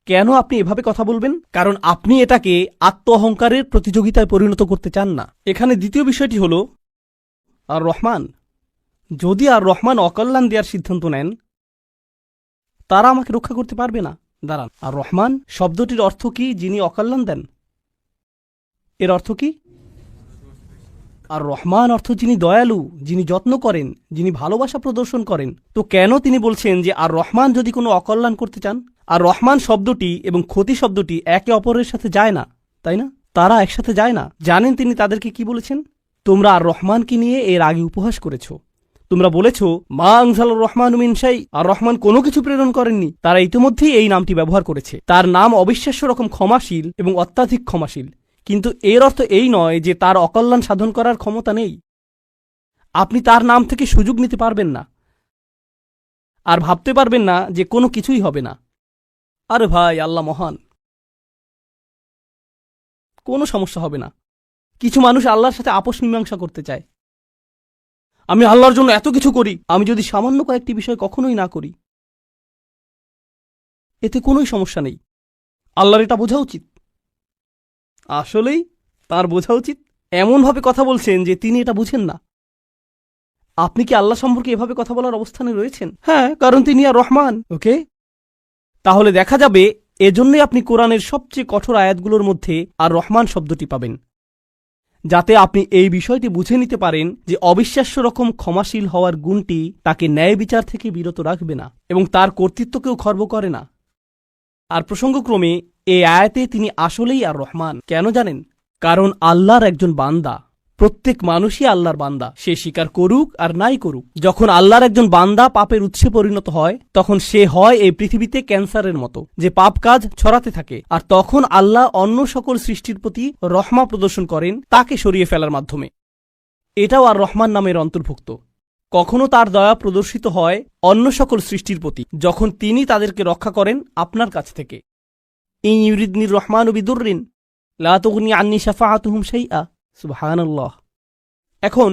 কেন আপনি এভাবে কথা বলবেন? কারণ আপনি এটাকে আত্ম অহংকারের প্রতিযোগিতায় পরিণত করতে চান না। এখানে দ্বিতীয় বিষয়টি হল আর রহমান, যদি আর রহমান অকল্যাণ দেওয়ার সিদ্ধান্ত নেন, তারা আমাকে রক্ষা করতে পারবে না। দাঁড়ান, আর রহমান শব্দটির অর্থ কি? যিনি অকল্যাণ দেন। এর অর্থ কি? আর রহমান অর্থ যিনি দয়ালু, যিনি যত্ন করেন, যিনি ভালোবাসা প্রদর্শন করেন। তো কেন তিনি বলছেন যে আর রহমান যদি কোনো অকল্যাণ করতে চান? আর রহমান শব্দটি এবং ক্ষতি শব্দটি একে অপরের সাথে যায় না, তাই না? তারা একসাথে যায় না। জানেন তিনি তাদেরকে কি বলেছেন? তোমরা আর রহমানকে নিয়ে এর আগে উপহাস করেছ। তোমরা বলেছ মা আনজালার রহমান মিন শাই, আর রহমান কোনো কিছু প্রেরণ করেননি। তারা ইতিমধ্যেই এই নামটি ব্যবহার করেছে। তার নাম অবিশ্বাস্য রকম ক্ষমাশীল এবং অত্যাধিক ক্ষমাশীল, কিন্তু এর অর্থ এই নয় যে তার অকল্যাণ সাধন করার ক্ষমতা নেই। আপনি তার নাম থেকে সুযোগ নিতে পারবেন না, আর ভাবতে পারবেন না যে কোনো কিছুই হবে না। আরে ভাই, আল্লাহ মহান, কোনো সমস্যা হবে না। কিছু মানুষ আল্লাহর সাথে আপোষ মীমাংসা করতে চায়। আমি আল্লাহর জন্য এত কিছু করি, আমি যদি সামান্য কয়েকটি বিষয় কখনোই না করি, এতে কোনোই সমস্যা নেই। আল্লাহর এটা বোঝা উচিত। আসলেই তার বোঝা উচিত। এমনভাবে কথা বলছেন যে তিনি এটা বুঝেন না। আপনি কি আল্লাহ সম্পর্কে এভাবে কথা বলার অবস্থানে রয়েছেন? হ্যাঁ, কারণ তিনি আর রহমান। ওকে, তাহলে দেখা যাবে এজন্যই আপনি কোরআনের সবচেয়ে কঠোর আয়াতগুলোর মধ্যে আর রহমান শব্দটি পাবেন, যাতে আপনি এই বিষয়টি বুঝে নিতে পারেন যে অবিশ্বাস্য রকম ক্ষমাশীল হওয়ার গুণটি তাকে ন্যায় বিচার থেকে বিরত রাখবে না এবং তার কর্তৃত্বকেও খর্ব করে না। আর প্রসঙ্গক্রমে এই আয়াতে তিনি আসলেই আর রহমান। কেন জানেন? কারণ আল্লাহর একজন বান্দা, প্রত্যেক মানুষই আল্লাহর বান্দা, সে স্বীকার করুক আর নাই করুক। যখন আল্লাহর একজন বান্দা পাপের উৎসে পরিণত হয়, তখন সে হয় এই পৃথিবীতে ক্যান্সারের মতো, যে পাপ কাজ ছড়াতে থাকে। আর তখন আল্লাহ অন্য সকল সৃষ্টির প্রতি রহমা প্রদর্শন করেন তাকে সরিয়ে ফেলার মাধ্যমে। এটাও আর রহমান নামের অন্তর্ভুক্ত। কখনো তার দয়া প্রদর্শিত হয় অন্য সকল সৃষ্টির প্রতি, যখন তিনি তাদেরকে রক্ষা করেন আপনার কাছ থেকে। ইন ইউরিদনির রহমান বিদুররিন লা তুগনি আন্নি শাফাআতুহুম শাইআ। সুবহানাল্লাহ। এখন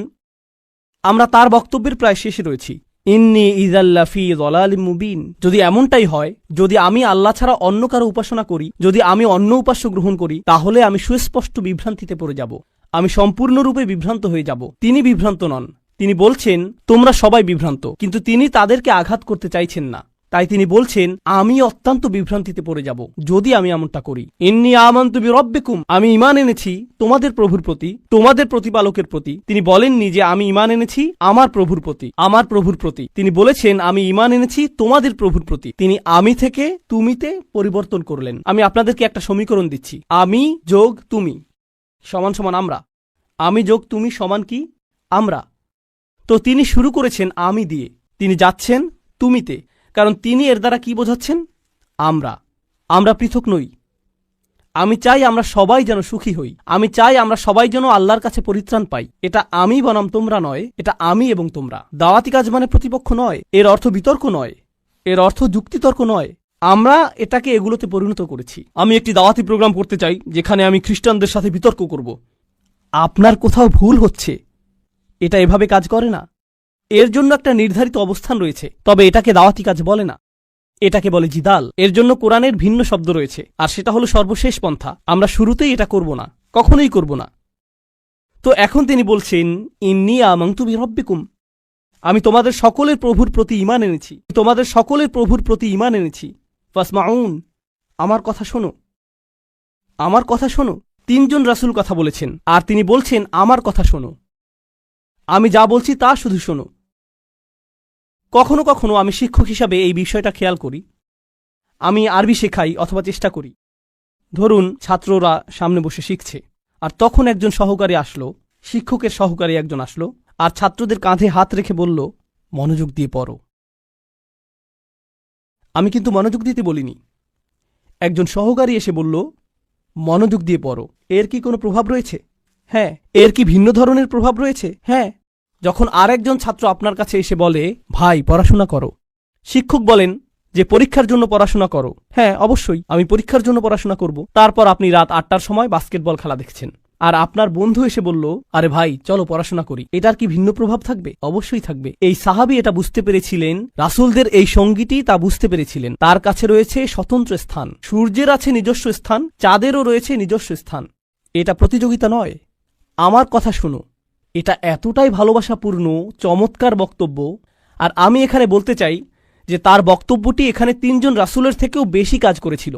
আমরা তার বক্তব্যের প্রায় শেষে রয়েছি। ইন্নী ইযাল্লা ফী যালালিম মুবিন। যদি এমনটাই হয়, যদি আমি আল্লাহ ছাড়া অন্য কারো উপাসনা করি, যদি আমি অন্য উপাস্য গ্রহণ করি, তাহলে আমি সুস্পষ্ট বিভ্রান্তিতে পড়ে যাব, আমি সম্পূর্ণরূপে বিভ্রান্ত হয়ে যাব। তিনি বিভ্রান্ত নন, তিনি বলছেন তোমরা সবাই বিভ্রান্ত, কিন্তু তিনি তাদেরকে আঘাত করতে চাইছেন না। তাই তিনি বলছেন আমি অত্যন্ত বিভ্রান্তিতে পড়ে যাব যদি আমি এমনটা করি। ইন্নী আমানতু বিরব্বিকুম, আমি ঈমান এনেছি তোমাদের প্রভুর প্রতি, তোমাদের প্রতিপালকের প্রতি। তিনি বলেননি যে আমি ঈমান এনেছি আমার প্রভুর প্রতি, আমার প্রভুর প্রতি। তিনি বলেছেন আমি ঈমান এনেছি তোমাদের প্রভুর প্রতি। তিনি আমি থেকে তুমিতে পরিবর্তন করলেন। আমি আপনাদেরকে একটা সমীকরণ দিচ্ছি, আমি যোগ তুমি সমান সমান আমরা। আমি যোগ তুমি সমান কি? আমরা। তো তিনি শুরু করেছেন আমি দিয়ে, তিনি যাচ্ছেন তুমিতে, কারণ তিনি এর দ্বারা কি বোঝাচ্ছেন? আমরা পৃথক নই। আমি চাই আমরা সবাই যেন সুখী হই, আমি চাই আমরা সবাই যেন আল্লাহর কাছে পরিত্রাণ পাই। এটা আমি বনাম তোমরা নয়, এটা আমি এবং তোমরা। দাওয়াতি কাজ মানে প্রতিপক্ষ নয়, এর অর্থ বিতর্ক নয়, এর অর্থ যুক্তিতর্ক নয়। আমরা এটাকে এগুলোতে পরিণত করেছি। আমি একটি দাওয়াতি প্রোগ্রাম করতে চাই যেখানে আমি খ্রিস্টানদের সাথে বিতর্ক করব। আপনার কোথাও ভুল হচ্ছে, এটা এভাবে কাজ করে না। এর জন্য একটা নির্ধারিত অবস্থান রয়েছে, তবে এটাকে দাওয়াতি কাজ বলে না, এটাকে বলে জিদাল। এর জন্য কোরআনের ভিন্ন শব্দ রয়েছে, আর সেটা হলো সর্বশেষ পন্থা। আমরা শুরুতেই এটা করব না, কখনোই করব না। তো এখন তিনি বলছেন ইন্নী আমানতু বিরব্বিকুম, আমি তোমাদের সকলের প্রভুর প্রতি ঈমান এনেছি, তোমাদের সকলের প্রভুর প্রতি ঈমান এনেছি। ফাসমাউন, আমার কথা শোনো, আমার কথা শোনো। তিনজন রাসূল কথা বলেছেন, আর তিনি বলছেন আমার কথা শোনো, আমি যা বলছি তা শুধু শোনো। কখনো কখনো আমি শিক্ষক হিসাবে এই বিষয়টা খেয়াল করি। আমি আরবি শেখাই অথবা চেষ্টা করি। ধরুন ছাত্ররা সামনে বসে শিখছে, আর তখন একজন সহকারী আসলো, শিক্ষকের সহকারী একজন আসলো, আর ছাত্রদের কাঁধে হাত রেখে বলল মনোযোগ দিয়ে পড়ো। আমি কিন্তু মনোযোগ দিতে বলিনি। একজন সহকারী এসে বলল মনোযোগ দিয়ে পড়ো। এর কি কোনো প্রভাব রয়েছে? হ্যাঁ। এর কি ভিন্ন ধরনের প্রভাব রয়েছে? হ্যাঁ। যখন আরেকজন ছাত্র আপনার কাছে এসে বলে ভাই পড়াশোনা করো, শিক্ষক বলেন যে পরীক্ষার জন্য পড়াশোনা করো। হ্যাঁ, অবশ্যই আমি পরীক্ষার জন্য পড়াশোনা করব। তারপর আপনি রাত 8টার সময় বাস্কেটবল খেলা দেখছেন, আর আপনার বন্ধু এসে বলল আরে ভাই চলো পড়াশোনা করি। এটার কি ভিন্ন প্রভাব থাকবে? অবশ্যই থাকবে। এই সাহাবী এটা বুঝতে পেরেছিলেন, রাসূলদের এই সঙ্গীটি তা বুঝতে পেরেছিলেন। তার কাছে রয়েছে স্বতন্ত্র স্থান, সূর্যের আছে নিজস্ব স্থান, চাঁদেরও রয়েছে নিজস্ব স্থান। এটা প্রতিযোগিতা নয়। আমার কথা শুনো, এটা এতটাই ভালোবাসাপূর্ণ চমৎকার বক্তব্য। আর আমি এখানে বলতে চাই যে তার বক্তব্যটি এখানে 3 জন রাসূলের থেকেও বেশি কাজ করেছিল।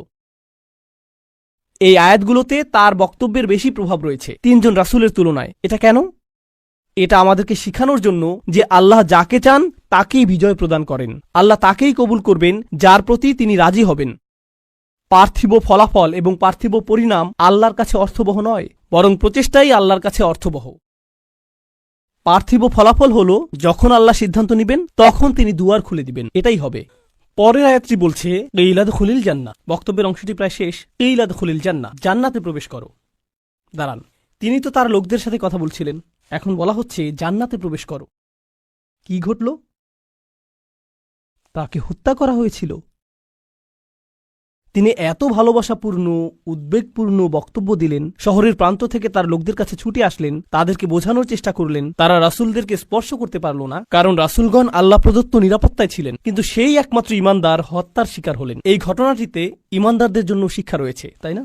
এই আয়াতগুলোতে তার বক্তব্যের বেশি প্রভাব রয়েছে 3 জন রাসূলের তুলনায়। এটা কেন? এটা আমাদেরকে শিখানোর জন্য যে আল্লাহ যাকে চান তাকেই বিজয় প্রদান করেন, আল্লাহ তাকেই কবুল করবেন যার প্রতি তিনি রাজি হবেন। পার্থিব ফলাফল এবং পার্থিব পরিণাম আল্লাহর কাছে অর্থবহ নয়, বরং প্রচেষ্টাই আল্লাহর কাছে অর্থবহ। পার্থিব ফলাফল হল যখন আল্লাহ সিদ্ধান্ত নেবেন তখন তিনি দুয়ার খুলে দিবেন, এটাই হবে। পরের আয়াতটি বলছে ইলাদখুলিল জান্নাহ। বক্তব্যের অংশটি প্রায় শেষ। ইলাদখুলিল জান্নাহ, জান্নাতে প্রবেশ করো। দাঁড়ান, তিনি তো তার লোকদের সাথে কথা বলছিলেন, এখন বলা হচ্ছে জান্নাতে প্রবেশ করো। কি ঘটল? তাকে হত্যা করা হয়েছিল। তিনি এত ভালোবাসাপূর্ণ উদ্বেগপূর্ণ বক্তব্য দিলেন, শহরের প্রান্ত থেকে তার লোকদের কাছে ছুটে আসলেন, তাদেরকে বোঝানোর চেষ্টা করলেন। তারা রাসূলদেরকে স্পর্শ করতে পারল না, কারণ রাসূলগণ আল্লাহ প্রদত্ত নিরাপত্তায় ছিলেন। কিন্তু সেই একমাত্র ঈমানদার হত্যার শিকার হলেন। এই ঘটনাটিতে ঈমানদারদের জন্য শিক্ষা রয়েছে, তাই না?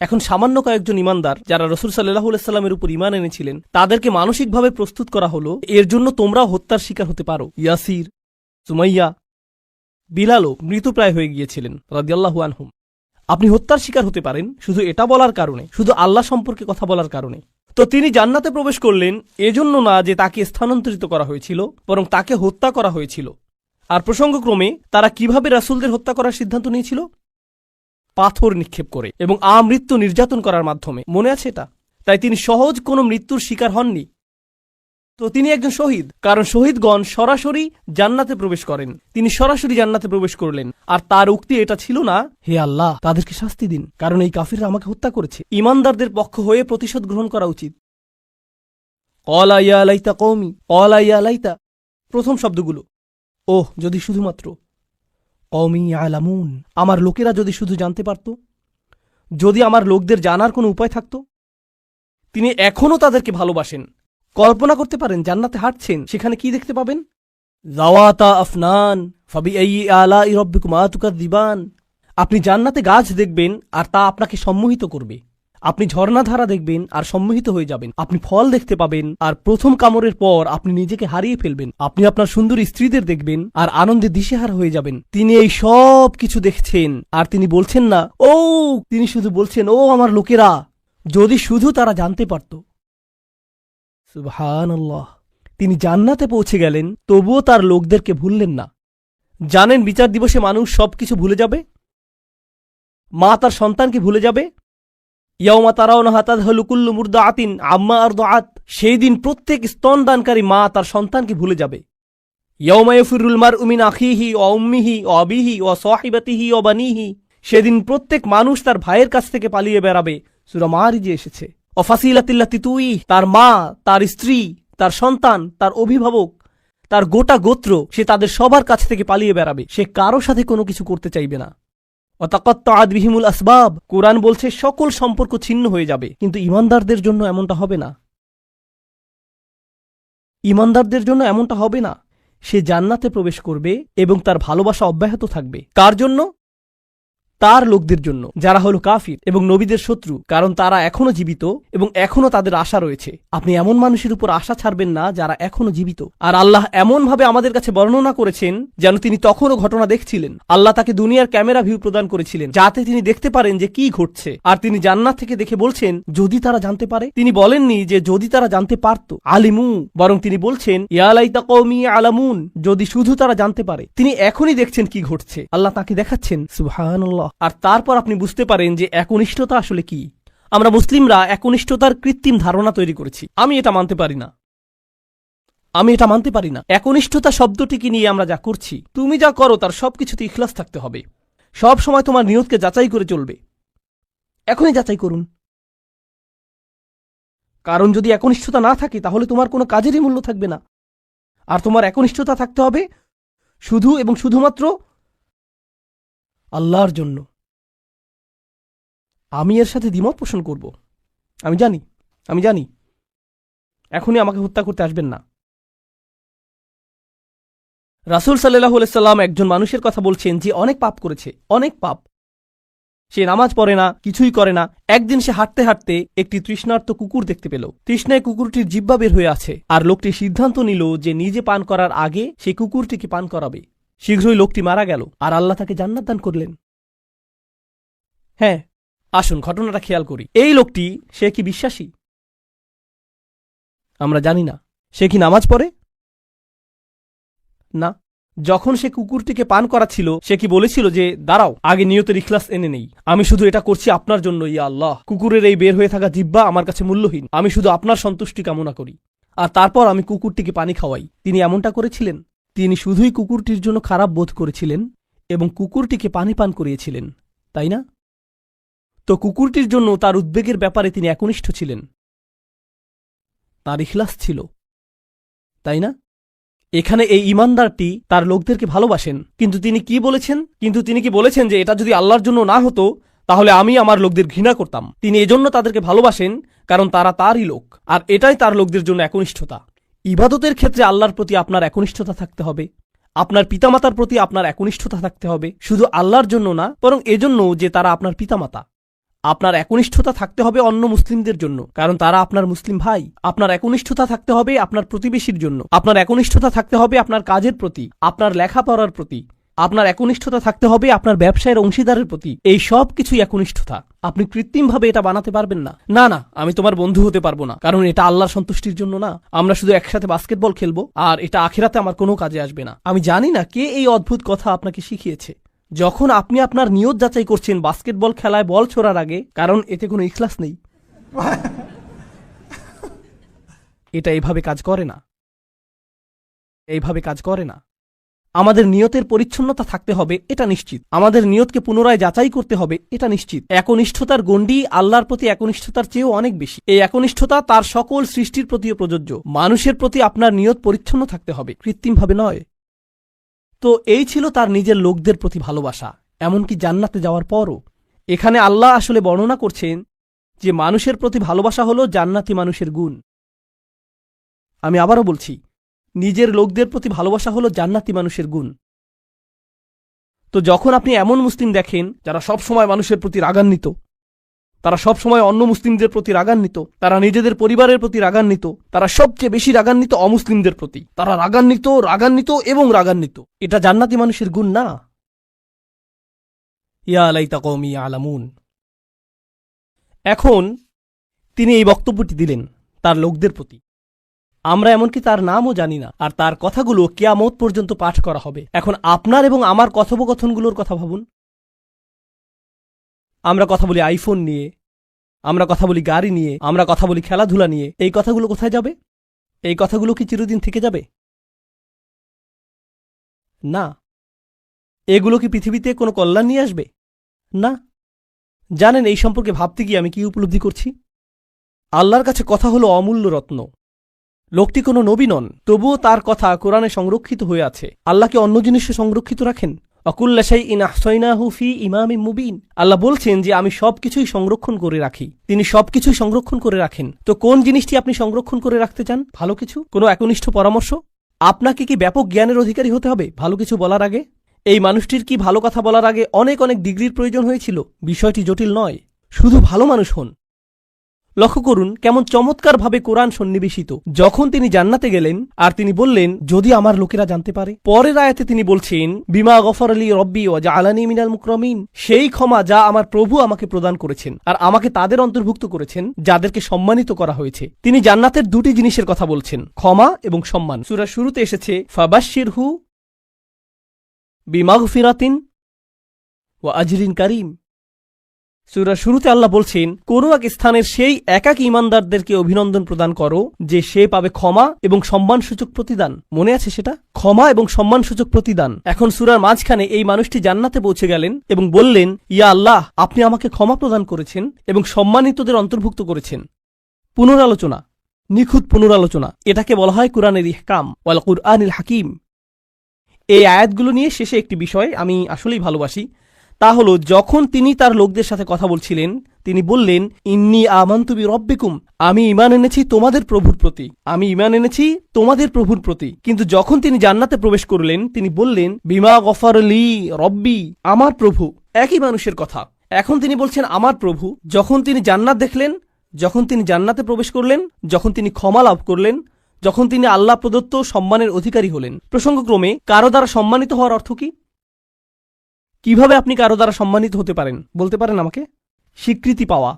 এখন সামান্য কয়েকজন ঈমানদার যারা রাসূল সাল্লাল্লাহু আলাইহি ওয়াসাল্লামের উপর ঈমান এনেছিলেন, তাদেরকে মানসিকভাবে প্রস্তুত করা হলো এর জন্য তোমরাও হত্যার শিকার হতে পারো। ইয়াসির, সুমাইয়া, বিলালও মৃতপ্রায় হয়ে গিয়েছিলেন রাদিয়াল্লাহু আনহুম। আপনি হত্যার শিকার হতে পারেন শুধু এটা বলার কারণে, শুধু আল্লাহ সম্পর্কে কথা বলার কারণে। তো তিনি জান্নাতে প্রবেশ করলেন এজন্য না যে তাকে স্থানান্তরিত করা হয়েছিল, বরং তাকে হত্যা করা হয়েছিল। আর প্রসঙ্গক্রমে তারা কিভাবে রাসূলদের হত্যা করার সিদ্ধান্ত নিয়েছিল? পাথর নিক্ষেপ করে এবং আমৃত্যু নির্যাতন করার মাধ্যমে। মনে আছে এটা? তাই তিনি সহজ কোনো মৃত্যুর শিকার হননি। তো তিনি একজন শহীদ, কারণ শহীদগণ সরাসরি জান্নাতে প্রবেশ করেন। তিনি সরাসরি জান্নাতে প্রবেশ করলেন। আর তার উক্তি এটা ছিল না হে আল্লাহ তাদেরকে শাস্তি দিন, কারণ এই কাফিররা আমাকে হত্যা করেছে। ঈমানদারদের পক্ষ হয়ে প্রতিশোধ গ্রহণ করা উচিত। ক্বালা ইয়া লাইতা কওমি, ক্বালা ইয়া লাইতা, প্রথম শব্দগুলো ওহ যদি শুধুমাত্র, কওমি ইয়ালামুন, আমার লোকেরা যদি শুধু জানতে পারত, যদি আমার লোকদের জানার কোনো উপায় থাকত। তিনি এখনও তাদেরকে ভালোবাসেন। কল্পনা করতে পারেন জান্নাতে হাঁটছেন, সেখানে কি দেখতে পাবেন? যাওয়াতা আফনান ফাবিআইয়ি আলাই রাব্বিকুমা তুকাযযিবান। আপনি জান্নাতে গাছ দেখবেন আর তা আপনাকে সম্মোহিত করবে। আপনি ঝর্ণাধারা দেখবেন আর সম্মোহিত হয়ে যাবেন। আপনি ফল দেখতে পাবেন আর প্রথম কামড়ের পর আপনি নিজেকে হারিয়ে ফেলবেন। আপনি আপনার সুন্দরী স্ত্রীদের দেখবেন আর আনন্দে দিশেহারা হয়ে যাবেন। তিনি এই সব কিছু দেখছেন আর তিনি বলছেন না ও, তিনি শুধু বলছেন ও আমার লোকেরা, যদি শুধু তারা জানতে পারত। সুবহানাল্লাহ। তিনি জান্নাতে পৌঁছে গেলেন, তবুও তার লোকদেরকে ভুললেন না। জানেন বিচার দিবসে মানুষ সবকিছু ভুলে যাবে। মা তার সন্তানকে ভুলে যাবে। ইয়াউমা তারাউনাহা তাযহালু কুল্লু মুরদাআতিন আম্মা আরদাআত। সেই দিন প্রত্যেক স্তনদানকারী মা তার সন্তানকে ভুলে যাবে। ইয়াউমা ইয়াফিরুল মারউ মিন আখিহি ওয়া উম্মিহি ওয়া আবিহি ওয়া সাহিবাতিহি ওয়া বানিহি। সেদিন প্রত্যেক মানুষ তার ভাইয়ের কাছ থেকে পালিয়ে বেড়াবে। সূরা মারিজে এসেছে। ওয়া ফাসিলাতিল্লাতি তুই, তার মা, তার স্ত্রী, তার সন্তান, তার অভিভাবক, তার গোটা গোত্র, সে তাদের সবার কাছ থেকে পালিয়ে বেড়াবে। সে কারো সাথে কোনো কিছু করতে চাইবে না। ওয়াতাকাত্তাআত বিহিমুল আসবাব। কোরআন বলছে সকল সম্পর্ক ছিন্ন হয়ে যাবে। কিন্তু ঈমানদারদের জন্য এমনটা হবে না। ঈমানদারদের জন্য এমনটা হবে না। সে জান্নাতে প্রবেশ করবে এবং তার ভালোবাসা অব্যাহত থাকবে। কার জন্য? তার লোকদের জন্য, যারা হলো কাফির এবং নবীদের শত্রু, কারণ তারা এখনো জীবিত এবং এখনো তাদের আশা রয়েছে। আপনি এমন মানুষের উপর আশা ছাড়বেন না যারা এখনো জীবিত। আর আল্লাহ এমনভাবে আমাদের কাছে বর্ণনা করেছেন যেন তিনি তখনও ঘটনা দেখছিলেন। আল্লাহ তাকে দুনিয়ার ক্যামেরা ভিউ প্রদান করেছিলেন যাতে তিনি দেখতে পারেন যে কি ঘটছে। আর তিনি জান্নাত থেকে দেখে বলছেন যদি তারা জানতে পারে। তিনি বলেননি যে যদি তারা জানতে পারত, আলিমু, বরং তিনি বলছেন ইয়া লাইতা কওমি আলামুন, যদি শুধু তারা জানতে পারে। তিনি এখনই দেখছেন কি ঘটছে। আল্লাহ তাকে দেখাচ্ছেন। সুবহানাল্লাহ। আর তারপর আপনি বুঝতে পারেন যে একনিষ্ঠতা আসলে কি। আমরা মুসলিমরা একনিষ্ঠতার কৃত্রিম ধারণা তৈরি করেছি। আমি এটা মানতে পারি না। একনিষ্ঠতা শব্দটিকে নিয়ে আমরা যা করছি, তুমি যা করো তার সবকিছুতে ইখলাস থাকতে হবে। সব সময় তোমার নিয়তকে যাচাই করে চলবে। এখনই যাচাই করুন। কারণ যদি একনিষ্ঠতা না থাকে তাহলে তোমার কোনো কাজেরই মূল্য থাকবে না। আর তোমার একনিষ্ঠতা থাকতে হবে শুধু এবং শুধুমাত্র আল্লাহর জন্য। আমি এর সাথে দ্বিমত পোষণ করব। আমি জানি। এখনই আমাকে হত্যা করতে আসবেন না। রাসূল সাল্লাল্লাহু আলাইহি সাল্লাম একজন মানুষের কথা বলছেন যে অনেক পাপ করেছে, অনেক পাপ। সে নামাজ পড়ে না, কিছুই করে না। একদিন সে হাঁটতে হাঁটতে একটি তৃষ্ণার্ত কুকুর দেখতে পেল। তৃষ্ণায় কুকুরটির জিহ্বা বের হয়ে আছে। আর লোকটি সিদ্ধান্ত নিল যে নিজে পান করার আগে সেই কুকুরটিকে পান করাবে। শীঘ্রই লোকটি মারা গেল আর আল্লাহ তাকে জান্নাত দান করলেন। হ্যাঁ, আসুন ঘটনাটা খেয়াল করি। এই লোকটি, সে কি বিশ্বাসী? আমরা জানি না। সে কি নামাজ পড়ে? না। যখন সে কুকুরটিকে পান করাচ্ছিল, সে কি বলেছিল যে দাঁড়াও, আগে নিয়তের ইখলাস এনে নেই, আমি শুধু এটা করছি আপনার জন্য, ইয়া আল্লাহ। কুকুরের এই বের হয়ে থাকা জিহ্বা আমার কাছে মূল্যহীন, আমি শুধু আপনার সন্তুষ্টি কামনা করি, আর তারপর আমি কুকুরটিকে পানি খাওয়াই। তিনি এমনটা করেছিলেন? তিনি শুধুই কুকুরটির জন্য খারাপ বোধ করেছিলেন এবং কুকুরটিকে পানি পান করিয়েছিলেন, তাই না? তো কুকুরটির জন্য তার উদ্বেগের ব্যাপারে তিনি একনিষ্ঠ ছিলেন। তার ইখলাস ছিল, তাই না? এখানে এই ঈমানদারটি তার লোকদেরকে ভালোবাসেন, কিন্তু তিনি কি বলেছেন যে এটা যদি আল্লাহর জন্য না হতো তাহলে আমি আমার লোকদের ঘৃণা করতাম। তিনি এজন্য তাদেরকে ভালোবাসেন কারণ তারা তারই লোক, আর এটাই তার লোকদের জন্য একনিষ্ঠতা। ইবাদতের ক্ষেত্রে আল্লাহর প্রতি আপনার একনিষ্ঠতা থাকতে হবে। আপনার পিতামাতার প্রতি আপনার একনিষ্ঠতা থাকতে হবে, শুধু আল্লাহর জন্য না, বরং এজন্য যে তারা আপনার পিতামাতা। আপনার একনিষ্ঠতা থাকতে হবে অন্য মুসলিমদের জন্য, কারণ তারা আপনার মুসলিম ভাই। আপনার একনিষ্ঠতা থাকতে হবে আপনার প্রতিবেশীর জন্য। আপনার একনিষ্ঠতা থাকতে হবে আপনার কাজের প্রতি, আপনার লেখাপড়ার প্রতি। আপনার একনিষ্ঠতা থাকতে হবে আপনার ব্যবসায়ের অংশীদারের প্রতি। এই সব কিছুই একনিষ্ঠতা। আপনি কৃত্রিমভাবে এটা বানাতে পারবেন না। না, আমি তোমার বন্ধু হতে পারবো না, কারণ এটা আল্লাহর সন্তুষ্টির জন্য না। আমরা শুধু একসাথে বাস্কেটবল খেলবো, আর এটা আখিরাতে আমার কোনো কাজে আসবে না। আমি জানি না কে এই অদ্ভুত কথা আপনাকে শিখিয়েছে। যখন আপনি আপনার নিয়ত যাচাই করছেন বাস্কেটবল খেলায় বল ছোড়ার আগে, কারণ এতে কোনো ইখলাস নেই। এটা এইভাবে কাজ করে না। আমাদের নিয়তের পরিচ্ছন্নতা থাকতে হবে, এটা নিশ্চিত। আমাদের নিয়তকে পুনরায় যাচাই করতে হবে, এটা নিশ্চিত। একনিষ্ঠতার গণ্ডি আল্লাহর প্রতি একনিষ্ঠতার চেয়েও অনেক বেশি। এই একনিষ্ঠতা তার সকল সৃষ্টির প্রতিও প্রযোজ্য। মানুষের প্রতি আপনার নিয়ত পরিচ্ছন্ন থাকতে হবে, কৃত্রিমভাবে নয়। তো এই ছিল তার নিজের লোকদের প্রতি ভালোবাসা, এমনকি জান্নাতে যাওয়ার পরও। এখানে আল্লাহ আসলে বর্ণনা করছেন যে মানুষের প্রতি ভালোবাসা হলো জান্নাতি মানুষের গুণ। আমি আবারও বলছি, নিজের লোকদের প্রতি ভালোবাসা হলো জান্নাতি মানুষের গুণ। তো যখন আপনি এমন মুসলিম দেখেন যারা সব সময় মানুষের প্রতি রাগান্বিত, তারা সব সময় অন্য মুসলিমদের প্রতি রাগান্বিত, তারা নিজেদের পরিবারের প্রতি রাগান্বিত, তারা সবচেয়ে বেশি রাগান্বিত অমুসলিমদের প্রতি, তারা রাগান্বিত রাগান্বিত এবং রাগান্বিত, এটা জান্নাতি মানুষের গুণ না। ইয়া লাইতা কওমি ইয়ালামুন। এখন তিনি এই বক্তব্যটি দিলেন তার লোকদের প্রতি। আমরা এমনকি তার নামও জানি না, আর তার কথাগুলো কিয়ামত পর্যন্ত পাঠ করা হবে। এখন আপনার এবং আমার কথোপকথনগুলোর কথা ভাবুন। আমরা কথা বলি আইফোন নিয়ে, আমরা কথা বলি গাড়ি নিয়ে, আমরা কথা বলি খেলাধুলা নিয়ে। এই কথাগুলো কোথায় যাবে? এই কথাগুলো কি চিরদিন থেকে যাবে? না। এগুলো কি পৃথিবীতে কোনো কল্যাণ নিয়ে আসবে? না। জানেন এই সম্পর্কে ভাবতে গিয়ে আমি কি উপলব্ধি করছি? আল্লাহর কাছে কথা হলো অমূল্য রত্ন। লোকটি কোনো নবী নন, তবুও তার কথা কোরআনে সংরক্ষিত হয়ে আছে। আল্লাহকে অন্য জিনিসে সংরক্ষিত রাখেন? অকুল্লা শাইইন আহসাইনাহু ফি ইমামিম মুবিন। আল্লাহ বলছেন যে আমি সবকিছুই সংরক্ষণ করে রাখি। তিনি সবকিছুই সংরক্ষণ করে রাখেন। তো কোন জিনিসটি আপনি সংরক্ষণ করে রাখতে চান? ভালো কিছু? কোনো একনিষ্ঠ পরামর্শ? আপনাকে কি ব্যাপক জ্ঞানের অধিকারী হতে হবে ভালো কিছু বলার আগে? এই মানুষটির কি ভালো কথা বলার আগে অনেক অনেক ডিগ্রির প্রয়োজন হয়েছিল? বিষয়টি জটিল নয়, শুধু ভালো মানুষ হন। লক্ষ্য করুন কেমন চমৎকারভাবে কোরআন সন্নিবেশিত। যখন তিনি জান্নাতে গেলেন আর তিনি বললেন যদি আমার লোকেরা জানতে পারে, পরের আয়াতে তিনি বলছেন বিমা গফর আলী রব্বি ও জাআলানী মিনাল মুকরামিন, সেই ক্ষমা যা আমার প্রভু আমাকে প্রদান করেছেন আর আমাকে তাদের অন্তর্ভুক্ত করেছেন যাদেরকে সম্মানিত করা হয়েছে। তিনি জান্নাতের দুটি জিনিসের কথা বলছেন, ক্ষমা এবং সম্মান। সূরার শুরুতে এসেছে ফাবাশশিরহু বিমাগফিরাতিন ওয়া আজরিন কারীম। সূরার শুরুতে আল্লাহ বলছেন কোন এক স্থানের সেই একাকী ঈমানদারদেরকে অভিনন্দন প্রদান করো যে সে পাবে ক্ষমা এবং সম্মানসূচক প্রতিদান। মনে আছে সেটা? ক্ষমা এবং সম্মানসূচক প্রতিদান। এখন সূরার মাঝখানে এই মানুষটি জান্নাতে পৌঁছে গেলেন এবং বললেন ইয়া আল্লাহ, আপনি আমাকে ক্ষমা প্রদান করেছেন এবং সম্মানিতদের অন্তর্ভুক্ত করেছেন। পুনরালোচনা, নিখুঁত পুনরালোচনা, এটাকে বলা হয় কুরআনের ইহকাম ওয়াল কুরআনিল হাকিম। এই আয়াতগুলো নিয়ে শেষে একটি বিষয় আমি আসলেই ভালোবাসি, তা হলো যখন তিনি তার লোকদের সাথে কথা বলছিলেন তিনি বললেন ইন্নী আমানতু বিরব্বিকুম, আমি ঈমান এনেছি তোমাদের প্রভুর প্রতি, আমি ঈমান এনেছি তোমাদের প্রভুর প্রতি। কিন্তু যখন তিনি জান্নাতে প্রবেশ করলেন তিনি বললেন বিমা গফর লি রব্বি, আমার প্রভু। একই মানুষের কথা। এখন তিনি বলছেন আমার প্রভু। যখন তিনি জান্নাত দেখলেন, যখন তিনি জান্নাতে প্রবেশ করলেন, যখন তিনি ক্ষমা লাভ করলেন, যখন তিনি আল্লাহ প্রদত্ত সম্মানের অধিকারী হলেন। প্রসঙ্গক্রমে কারো দ্বারা সম্মানিত হওয়ার অর্থ কি? কিভাবে আপনি কারো দ্বারা সম্মানিত হতে পারেন বলতে পারেন আমাকে? স্বীকৃতি পাওয়া।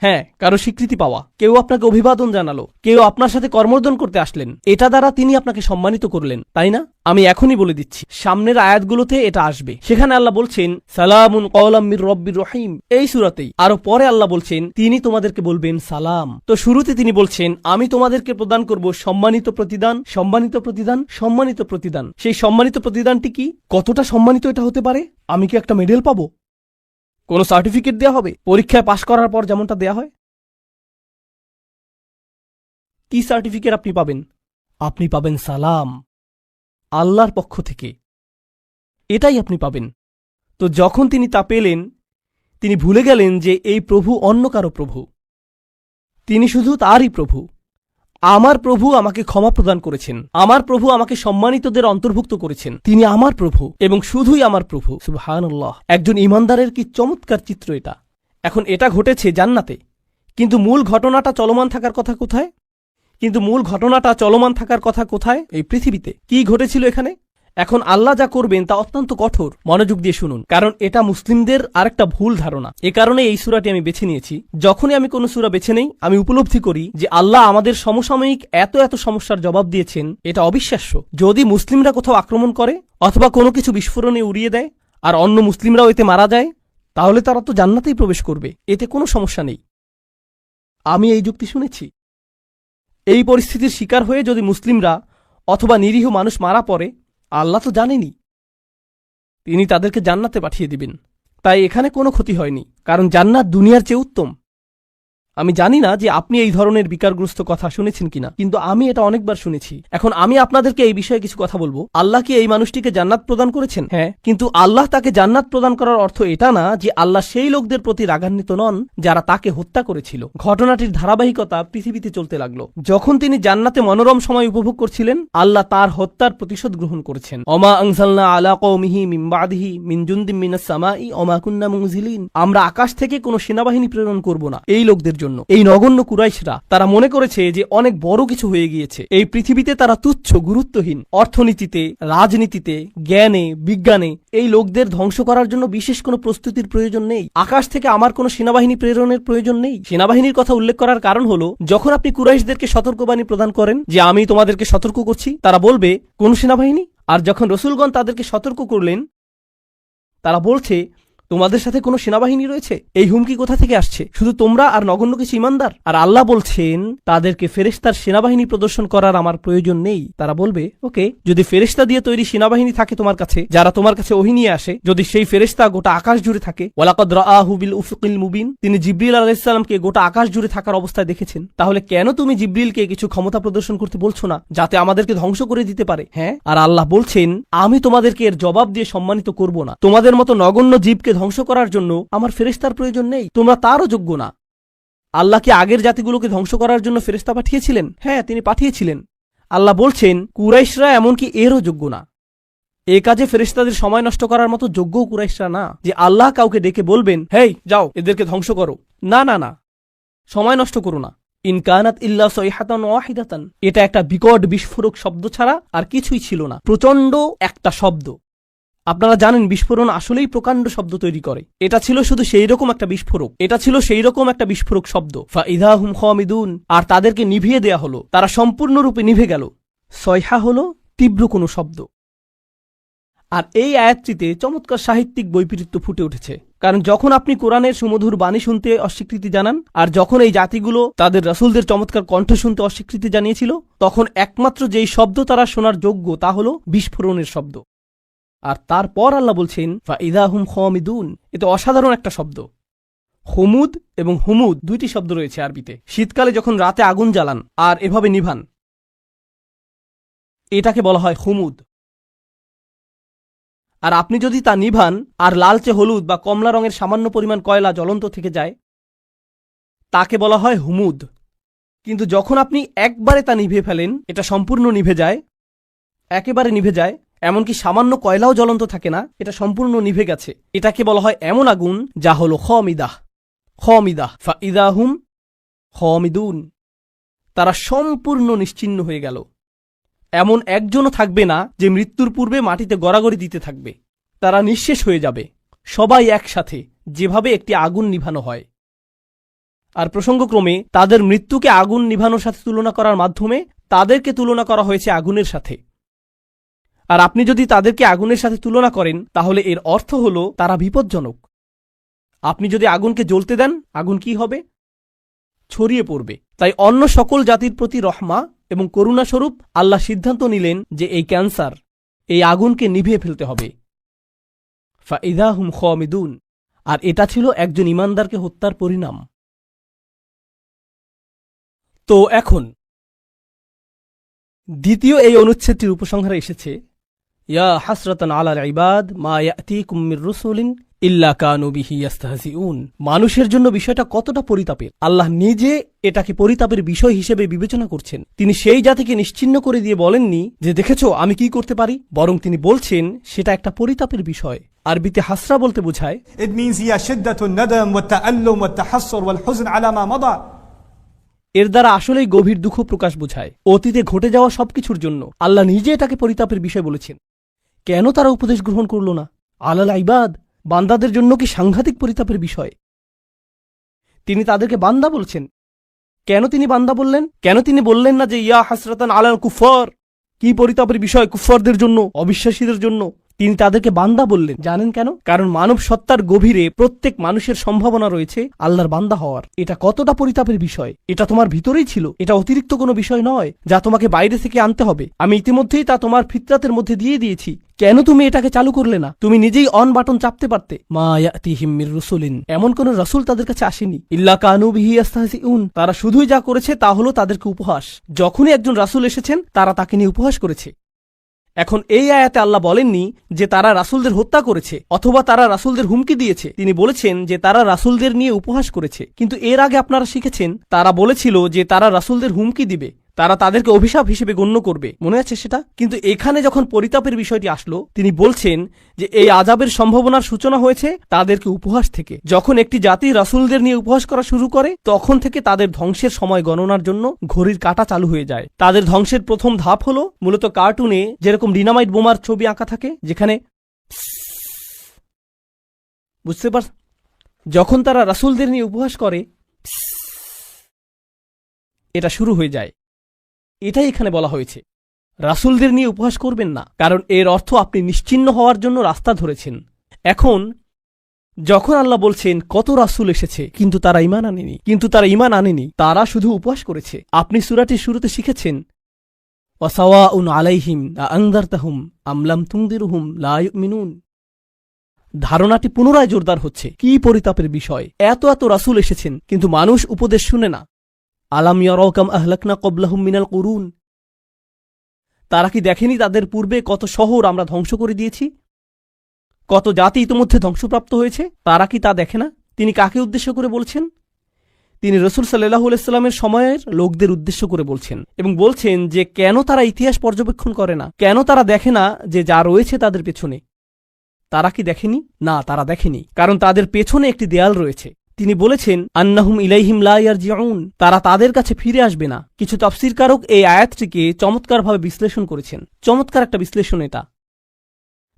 হ্যাঁ, কারো স্বীকৃতি পাওয়া। কেউ আপনাকে অভিবাদন জানালো, কেউ আপনার সাথে কর্মর্দন করতে আসলেন, এটা দ্বারা তিনি আপনাকে সম্মানিত করলেন, তাই না? আমি এখনই বলে দিচ্ছি, সামনের আয়াতগুলোতে এটা আসবে। সেখানে আল্লাহ বলছেন সালামুন কওলাম মির রব্বির রহিম, এই সূরাতেই। আরো পরে আল্লাহ বলছেন তিনি তোমাদেরকে বলবেন সালাম। তো শুরুতে তিনি বলছেন আমি তোমাদেরকে প্রদান করব সম্মানিত প্রতিদান, সম্মানিত প্রতিদান, সম্মানিত প্রতিদান। সেই সম্মানিত প্রতিদানটি কি? কতটা সম্মানিত এটা হতে পারে? আমি কি একটা মেডেল পাবো? কোনো সার্টিফিকেট দেয়া হবে পরীক্ষায় পাশ করার পর যেমনটা দেয়া হয়? কি সার্টিফিকেট আপনি পাবেন? আপনি পাবেন সালাম, আল্লাহর পক্ষ থেকে। এটাই আপনি পাবেন। তো যখন তিনি তা পেলেন তিনি ভুলে গেলেন যে এই প্রভু অন্য কারো প্রভু, তিনি শুধু তারই প্রভু। আমার প্রভু আমাকে ক্ষমা প্রদান করেছেন, আমার প্রভু আমাকে সম্মানিতদের অন্তর্ভুক্ত করেছেন, তিনি আমার প্রভু এবং শুধুই আমার প্রভু। সুবহানাল্লাহ। একজন ঈমানদারের কি চমৎকার চিত্র এটা। এখন এটা ঘটেছে জান্নাতে, কিন্তু মূল ঘটনাটা চলমান থাকার কথা কোথায়? এই পৃথিবীতে। কি ঘটেছিল এখানে? এখন আল্লাহ যা করবেন তা অত্যন্ত কঠোর। মনোযোগ দিয়ে শুনুন, কারণ এটা মুসলিমদের আরেকটা ভুল ধারণা। এ কারণে এই সূরাটি আমি বেছে নিয়েছি। যখনই আমি কোনো সূরা বেছে নেই আমি উপলব্ধি করি যে আল্লাহ আমাদের সমসাময়িক এত এত সমস্যার জবাব দিয়েছেন, এটা অবিশ্বাস্য। যদি মুসলিমরা কোথাও আক্রমণ করে অথবা কোনো কিছু বিস্ফোরণে উড়িয়ে দেয় আর অন্য মুসলিমরাও এতে মারা যায়, তাহলে তারা তো জান্নাতেই প্রবেশ করবে, এতে কোনো সমস্যা নেই। আমি এই যুক্তি শুনেছি। এই পরিস্থিতির শিকার হয়ে যদি মুসলিমরা অথবা নিরীহ মানুষ মারা পড়ে, আল্লাহ তো জানেনই, তিনি তাদেরকে জান্নাতে পাঠিয়ে দিবেন। তাই এখানে কোনো ক্ষতি হয়নি, কারণ জান্নাত দুনিয়ার চেয়ে উত্তম। আমি জানি না যে আপনি এই ধরনের বিকারগ্রস্ত কথা শুনেছেন কিনা, কিন্তু আমি এটা অনেকবার শুনেছি। এখন আমি আপনাদেরকে এই বিষয়ে কিছু কথা বলবো। আল্লাহ কি এই মানুষটিকে জান্নাত প্রদান করেছেন? হ্যাঁ, কিন্তু আল্লাহ তাকে জান্নাত প্রদান করার অর্থ এটা না যে আল্লাহ সেই লোকদের প্রতি রাগান্বিত নন যারা তাকে হত্যা করেছিল। ঘটনাটির ধারাবাহিকতা পৃথিবীতে চলতে লাগলো। যখন তিনি জান্নাতে মনোরম সময় উপভোগ করছিলেন, আল্লাহ তার হত্যার প্রতিশোধ গ্রহণ করেছেন। অমা আনজালনা আলা কওমিহি মিন বাদিহি মিন জুনদিম মিনাস সামাই অমা কুন্না মুনজিলিন। আমরা আকাশ থেকে কোনো সেনাবাহিনী প্রেরণ করব না এই লোকদের জন্য। এই নগণ্য কুরাইশরা তারা মনে করেছে যে অনেক বড় কিছু হয়ে গিয়েছে। এই পৃথিবীতে তারা তুচ্ছ, গুরুত্বহীন। অর্থনীতিতে, রাজনীতিতে, জ্ঞানে, বিজ্ঞানে এই লোকদের ধ্বংস করার জন্য বিশেষ কোনো প্রস্তুতির প্রয়োজন নেই। আকাশ থেকে আমার কোনো সেনাবাহিনী প্রেরণের প্রয়োজন নেই। সেনাবাহিনীর কথা উল্লেখ করার কারণ হলো, যখন আপনি কুরাইশদেরকে সতর্কবাণী প্রদান করেন যে আমি তোমাদেরকে সতর্ক করছি, তারা বলবে কোন সেনাবাহিনী? আর যখন রসুলগণ তাদেরকে সতর্ক করলেন, তারা বলছে তোমাদের সাথে কোনো সেনাবাহিনী রয়েছে। এই হুমকি কোথা থেকে আসছে? শুধু তোমরা আর নগণ্য কিছু ইমানদার? আর আল্লাহ বলছেন তাদেরকে ফেরেশতার সেনাবাহিনী প্রদর্শন করার আমার প্রয়োজন নেই। তারা বলবে ওকে, যদি ফেরেশতা দিয়ে তৈরি সেনাবাহিনী থাকে তোমার কাছে, যারা তোমার কাছে ওহী নিয়ে আসে, যদি সেই ফেরেশতা গোটা আকাশ জুড়ে থাকে, ওয়ালাকাদ রাআহু বিল উফুকিল মুবিন, তিনি জিবরিল আলাইহিস সালামকে গোটা আকাশ জুড়ে থাকার অবস্থায় দেখেছেন, তাহলে কেন তুমি জিবরিলকে কিছু ক্ষমতা প্রদর্শন করতে বলছো না যাতে আমাদেরকে ধ্বংস করে দিতে পারে? হ্যাঁ, আর আল্লাহ বলছেন আমি তোমাদেরকে এর জবাব দিয়ে সম্মানিত করব না। তোমাদের মতো নগণ্য জীবকে ধ্বংস করার জন্য আমার ফেরেশতার প্রয়োজন নেই, তোমরা তারও যোগ্য না। আল্লাহ কি আগের জাতিগুলোকে ধ্বংস করার জন্য ফেরেশতা পাঠিয়েছিলেন? হ্যাঁ, তিনি পাঠিয়েছিলেন। আল্লাহ বলছেন কুরাইশরা এমনকি এরও যোগ্য না। এ কাজে ফেরেশতাদের সময় নষ্ট করার মতো যোগ্যও কুরাইশরা না যে আল্লাহ কাউকে ডেকে বলবেন হেই যাও এদেরকে ধ্বংস করো। না না না, সময় নষ্ট করো না। ইন কানাত ইল্লা সাইহাতান ওয়াহিদাতান, এটা একটা বিকট বিস্ফোরক শব্দ ছাড়া আর কিছুই ছিল না। প্রচণ্ড একটা শব্দ। আপনারা জানেন বিস্ফোরণ আসলেই প্রকাণ্ড শব্দ তৈরি করে। এটা ছিল শুধু সেই রকম একটা বিস্ফোরক। এটা ছিল সেই রকম একটা বিস্ফোরক শব্দ। ফাইদা হুম খামিদুন, আর তাদেরকে নিভিয়ে দেয়া হলো, তারা সম্পূর্ণরূপে নিভে গেল। সয়হা হলো তীব্র কোনো শব্দ। আর এই আয়াতটিতে চমৎকার সাহিত্যিক বৈপরীত্য ফুটে উঠেছে। কারণ যখন আপনি কোরআনের সুমধুর বাণী শুনতে অস্বীকৃতি জানান, আর যখন এই জাতিগুলো তাদের রাসূলদের চমৎকার কণ্ঠ শুনতে অস্বীকৃতি জানিয়েছিল, তখন একমাত্র যেই শব্দ তারা শোনার যোগ্য তা হলো বিস্ফোরণের শব্দ। আর তারপর আল্লাহ বলছেন ফাইদা হুম খামিদুন, এটা অসাধারণ একটা শব্দ। হুমুদ এবং হুমুদ দুইটি শব্দ রয়েছে আরবিতে। শীতকালে যখন রাতে আগুন জ্বালান আর এভাবে নিভান, এটাকে বলা হয় হুমুদ। আর আপনি যদি তা নিভান আর লালচে হলুদ বা কমলা রঙের সামান্য পরিমাণ কয়লা জ্বলন্ত থেকে যায়, তাকে বলা হয় হুমুদ। কিন্তু যখন আপনি একবারে তা নিভিয়ে ফেলেন, এটা সম্পূর্ণ নিভে যায়, একেবারে নিভে যায়, এমনকি সামান্য কয়লাও জ্বলন্ত থাকে না, এটা সম্পূর্ণ নিভে গেছে, এটাকে বলা হয় এমন আগুন যা হলো খামিদাহ। খামিদাহ ফাইদা হুম খামিদুন, তারা সম্পূর্ণ নিশ্চিহ্ন হয়ে গেল। এমন একজনও থাকবে না যে মৃত্যুর পূর্বে মাটিতে গড়াগড়ি দিতে থাকবে। তারা নিঃশেষ হয়ে যাবে, সবাই একসাথে, যেভাবে একটি আগুন নিভানো হয়। আর প্রসঙ্গক্রমে তাদের মৃত্যুকে আগুন নিভানোর সাথে তুলনা করার মাধ্যমে তাদেরকে তুলনা করা হয়েছে আগুনের সাথে। আর আপনি যদি তাদেরকে আগুনের সাথে তুলনা করেন, তাহলে এর অর্থ হল তারা বিপজ্জনক। আপনি যদি আগুনকে জ্বলতে দেন, আগুন কি হবে? ছড়িয়ে পড়বে। তাই অন্য সকল জাতির প্রতি রহমা এবং করুণাস্বরূপ আল্লাহ সিদ্ধান্ত নিলেন যে এই ক্যান্সার, এই আগুনকে নিভিয়ে ফেলতে হবে। ফাইদা হুম খামিদুন, আর এটা ছিল একজন ইমানদারকে হত্যার পরিণাম। তো এখন দ্বিতীয় এই অনুচ্ছেদটির উপসংহারে এসেছে ইয়া হাসরাতান আলাল ইবাদ মা ইয়াতিকুম মির রাসূলিন ইল্লা কানু বিহি ইস্তাহজিউন। মানুষের জন্য বিষয়টা কতটা পরিতাপের। আল্লাহ নিজে এটাকে পরিতাপের বিষয় হিসেবে বিবেচনা করছেন। তিনি সেই জাতিকে নিশ্চিহ্ন করে দিয়ে বলেননি যে দেখেছো আমি কি করতে পারি, বরং তিনি বলছেন সেটা একটা পরিতাপের বিষয়। আরবিতে হাসরা বলতে বোঝায় It means هي شدة الندم والتألم والتحسر والحزن على ما مضى. এর দ্বারা আসলেই গভীর দুঃখ প্রকাশ বোঝায় অতীতে ঘটে যাওয়া সবকিছুর জন্য। আল্লাহ নিজে এটাকে পরিতাপের বিষয় বলেছেন। কেন তারা উপদেশ গ্রহণ করল না? আলাল ইবাদ, বান্দাদের জন্য কি সাংঘাতিক পরিতাপের বিষয়। তিনি তাদেরকে বান্দা বলছেন। কেন তিনি বান্দা বললেন? কেন তিনি বললেন না যে ইয়া হাসরাতান আলাল কুফার? কি পরিতাপের বিষয় কুফফারদের জন্য, অবিশ্বাসীদের জন্য। তিনি তাদেরকে বান্দা বললেন। জানেন কেন? কারণ মানব সত্তার গভীরে প্রত্যেক মানুষের সম্ভাবনা রয়েছে আল্লাহর বান্দা হওয়ার। এটা কতটা পরিতাপের বিষয়! এটা তোমার ভিতরেই ছিল, এটা অতিরিক্ত কোনো বিষয় নয় যা তোমাকে বাইরে থেকে আনতে হবে। আমি ইতিমধ্যেই তা তোমার ফিতরাতের মধ্যে দিয়ে দিয়েছি। কেন তুমি এটাকে চালু করলে না? তুমি নিজেই অন বাটন চাপতে পারতে। মা ইয়াতিহিম মির রাসূলিন, এমন কোন রাসূল তাদের কাছে আসেনি, ইল্লা কানু বিহি ইস্তাহজিউন, তারা শুধুই যা করেছে তা হলো তাদেরকে উপহাস। যখনই একজন রাসূল এসেছেন তারা তাকে নিয়ে উপহাস করেছে। এখন এই আয়াতে আল্লাহ বলেননি যে তারা রাসূলদের হত্যা করেছে অথবা তারা রাসূলদের হুমকি দিয়েছে। তিনি বলেছেন যে তারা রাসূলদের নিয়ে উপহাস করেছে। কিন্তু এর আগে আপনারা শিখেছেন তারা বলেছিল যে তারা রাসূলদের হুমকি দিবে, তারা তাদেরকে অভিশাপ হিসেবে গণ্য করবে, মনে আছে সেটা? কিন্তু এখানে যখন পরিতাপের বিষয়টি আসলো, তিনি বলছেন যে এই আযাবের সম্ভাবনার সূচনা হয়েছে তাদেরকে উপহাস থেকে। যখন একটি জাতি রাসূলদের নিয়ে উপহাস করা শুরু করে তখন থেকে তাদের ধ্বংসের সময় গণনার জন্য ঘড়ির কাঁটা চালু হয়ে যায়। তাদের ধ্বংসের প্রথম ধাপ হলো মূলত কার্টুনে যেরকম ডিনামাইট বোমার ছবি আঁকা থাকে, যেখানে বুঝতে পার, যখন তারা রাসূলদের নিয়ে উপহাস করে এটা শুরু হয়ে যায়। এটাই এখানে বলা হয়েছে, রাসূলদের নিয়ে উপহাস করবেন না, কারণ এর অর্থ আপনি নিশ্চিহ্ন হওয়ার জন্য রাস্তা ধরেছেন। এখন যখন আল্লাহ বলছেন কত রাসূল এসেছে কিন্তু তারা ঈমান আনেনি, তারা শুধু উপহাস করেছে। আপনি সূরাটির শুরুতে শিখেছেন ওয়াসাওয়াউন আলাইহিম আনযারতাহুম আম লাম তুনদিরহুম লা ইউমিনুন। ধারণাটি পুনরায় জোরদার হচ্ছে। কি পরিতাপের বিষয়! এত রাসূল এসেছেন কিন্তু মানুষ উপদেশ শুনে না। আলাম ইয়ারাউ কাম আহলাকনা ক্বাবলাহুম মিনাল কুরুন, তারা কি দেখেনি তাদের পূর্বে কত শহর আমরা ধ্বংস করে দিয়েছি, কত জাতি ইতিমধ্যে ধ্বংসপ্রাপ্ত হয়েছে? তারা কি তা দেখে না? তিনি কাকে উদ্দেশ্য করে বলছেন? তিনি রাসূল সাল্লাল্লাহু আলাইহি সাল্লামের সময়ের লোকদের উদ্দেশ্য করে বলছেন এবং বলছেন যে কেন তারা ইতিহাস পর্যবেক্ষণ করে না, কেন তারা দেখে না যে যা রয়েছে তাদের পেছনে। তারা কি দেখেনি? না, তারা দেখেনি, কারণ তাদের পেছনে একটি দেয়াল রয়েছে। তিনি বলেছেন আন্নাহুম ইলাইহিম লা ইয়ারজিউন, তারা তাদের কাছে ফিরে আসবে না। কিছু তাফসীরকারক এই আয়াতটিকে চমৎকারভাবে বিশ্লেষণ করেছেন। চমৎকার একটা বিশ্লেষণ এটা।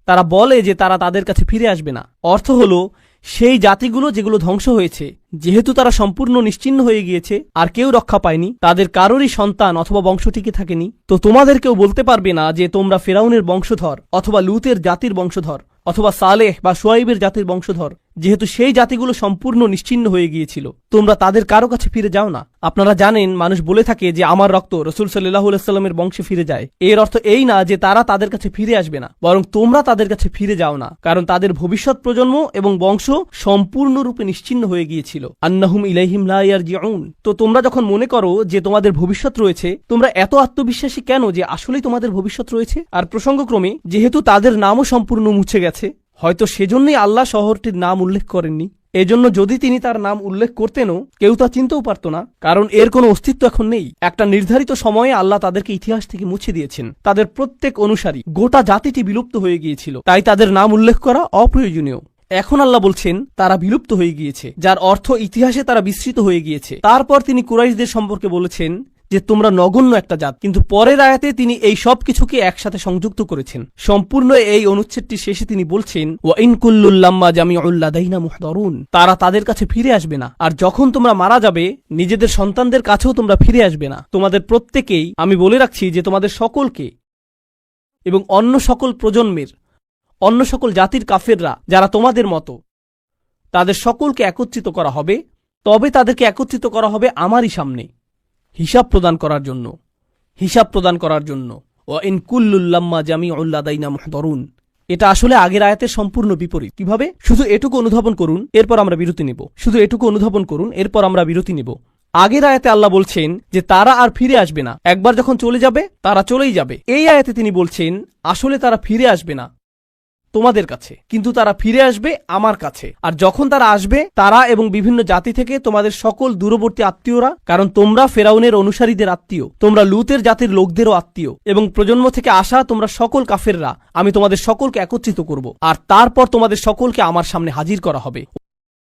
তারা বলে যে তারা তাদের কাছে ফিরে আসবে না, অর্থ হলো সেই জাতিগুলো যেগুলো ধ্বংস হয়েছে, যেহেতু তারা সম্পূর্ণ নিশ্চিহ্ন হয়ে গিয়েছে আর কেউ রক্ষা পায়নি, তাদের কারোরই সন্তান অথবা বংশ টিকে থাকেনি, তো তোমাদের কেউ বলতে পারবে না যে তোমরা ফেরাউনের বংশধর অথবা লুতের জাতির বংশধর অথবা সালেহ বা শুআইবের জাতির বংশধর, যেহেতু সেই জাতিগুলো সম্পূর্ণ নিশ্চিহ্ন হয়ে গিয়েছিল। তোমরা তাদের কারো কাছে ফিরে যাও না। আপনারা জানেন মানুষ বলে থাকে যে আমার রক্ত রাসূল সাল্লাল্লাহু আলাইহি সাল্লামের বংশে ফিরে যায়। এর অর্থ এই না যে তারা তাদের কাছে ফিরে আসবে না, বরং তোমরা তাদের কাছে ফিরে যাও না, কারণ তাদের ভবিষ্যৎ প্রজন্ম এবং বংশ সম্পূর্ণরূপে নিশ্চিহ্ন হয়ে গিয়েছিল। আন্নাহুম ইলাইহিম লা ইয়ারজিউন। তো তোমরা যখন মনে করো যে তোমাদের ভবিষ্যৎ রয়েছে, তোমরা এত আত্মবিশ্বাসী কেন যে আসলেই তোমাদের ভবিষ্যৎ রয়েছে? আর প্রসঙ্গক্রমে যেহেতু তাদের নামও সম্পূর্ণ মুছে গেছে, হয়তো সেজন্যই আল্লাহ শহরটির নাম উল্লেখ করেননি। এজন্য যদি তিনি তার নাম উল্লেখ করতেনও কেউ তা চিনতেও পারত না, কারণ এর কোনো অস্তিত্ব এখন নেই। একটা নির্ধারিত সময়ে আল্লাহ তাদেরকে ইতিহাস থেকে মুছে দিয়েছেন। তাদের প্রত্যেক অনুসারী, গোটা জাতিটি বিলুপ্ত হয়ে গিয়েছিল, তাই তাদের নাম উল্লেখ করা অপ্রয়োজনীয়। এখন আল্লাহ বলছেন তারা বিলুপ্ত হয়ে গিয়েছে, যার অর্থ ইতিহাসে তারা বিস্মৃত হয়ে গিয়েছে। তারপর তিনি কুরাইশদের সম্পর্কে বলেছেন যে তোমরা নগণ্য একটা জাত, কিন্তু পরের আয়াতে তিনি এই সব কিছুকে একসাথে সংযুক্ত করেছেন। সম্পূর্ণ এই অনুচ্ছেদটির শেষে তিনি বলছেন ওয়া ইন কুল্লুল লাম্মা জামিউল লাদাইনা মুহদারুন, তারা তাদের কাছে ফিরে আসবে না। আর যখন তোমরা মারা যাবে নিজেদের সন্তানদের কাছেও তোমরা ফিরে আসবে না। তোমাদের প্রত্যেকেই, আমি বলে রাখছি যে তোমাদের সকলকে এবং অন্য সকল প্রজন্মের, অন্য সকল জাতির কাফেররা যারা তোমাদের মতো, তাদের সকলকে একত্রিত করা হবে। তবে তাদেরকে একত্রিত করা হবে আমারই সামনে হিসাব প্রদান করার জন্য। ওয়া ইন কুল্লুল লাম্মা জামিউল লাদাইনা মুহদারুন, এটা আসলে আগের আয়াতের সম্পূর্ণ বিপরীত। কিভাবে? শুধু এটুকু অনুধাবন করুন, এরপর আমরা বিরতি নেব। আগের আয়াতে আল্লাহ বলছেন যে তারা আর ফিরে আসবে না, একবার যখন চলে যাবে তারা চলেই যাবে। এই আয়াতে তিনি বলছেন আসলে তারা ফিরে আসবে না তোমাদের কাছে, কিন্তু তারা ফিরে আসবে আমার কাছে। আর যখন তারা আসবে, তারা এবং বিভিন্ন জাতি থেকে তোমাদের সকল দূরবর্তী আত্মীয়রা, কারণ তোমরা ফেরাউনের অনুসারীদের আত্মীয়, তোমরা লুতের জাতির লোকদেরও আত্মীয়, এবং প্রজন্ম থেকে আসা তোমরা সকল কাফেররা, আমি তোমাদের সকলকে একত্রিত করব আর তারপর তোমাদের সকলকে আমার সামনে হাজির করা হবে।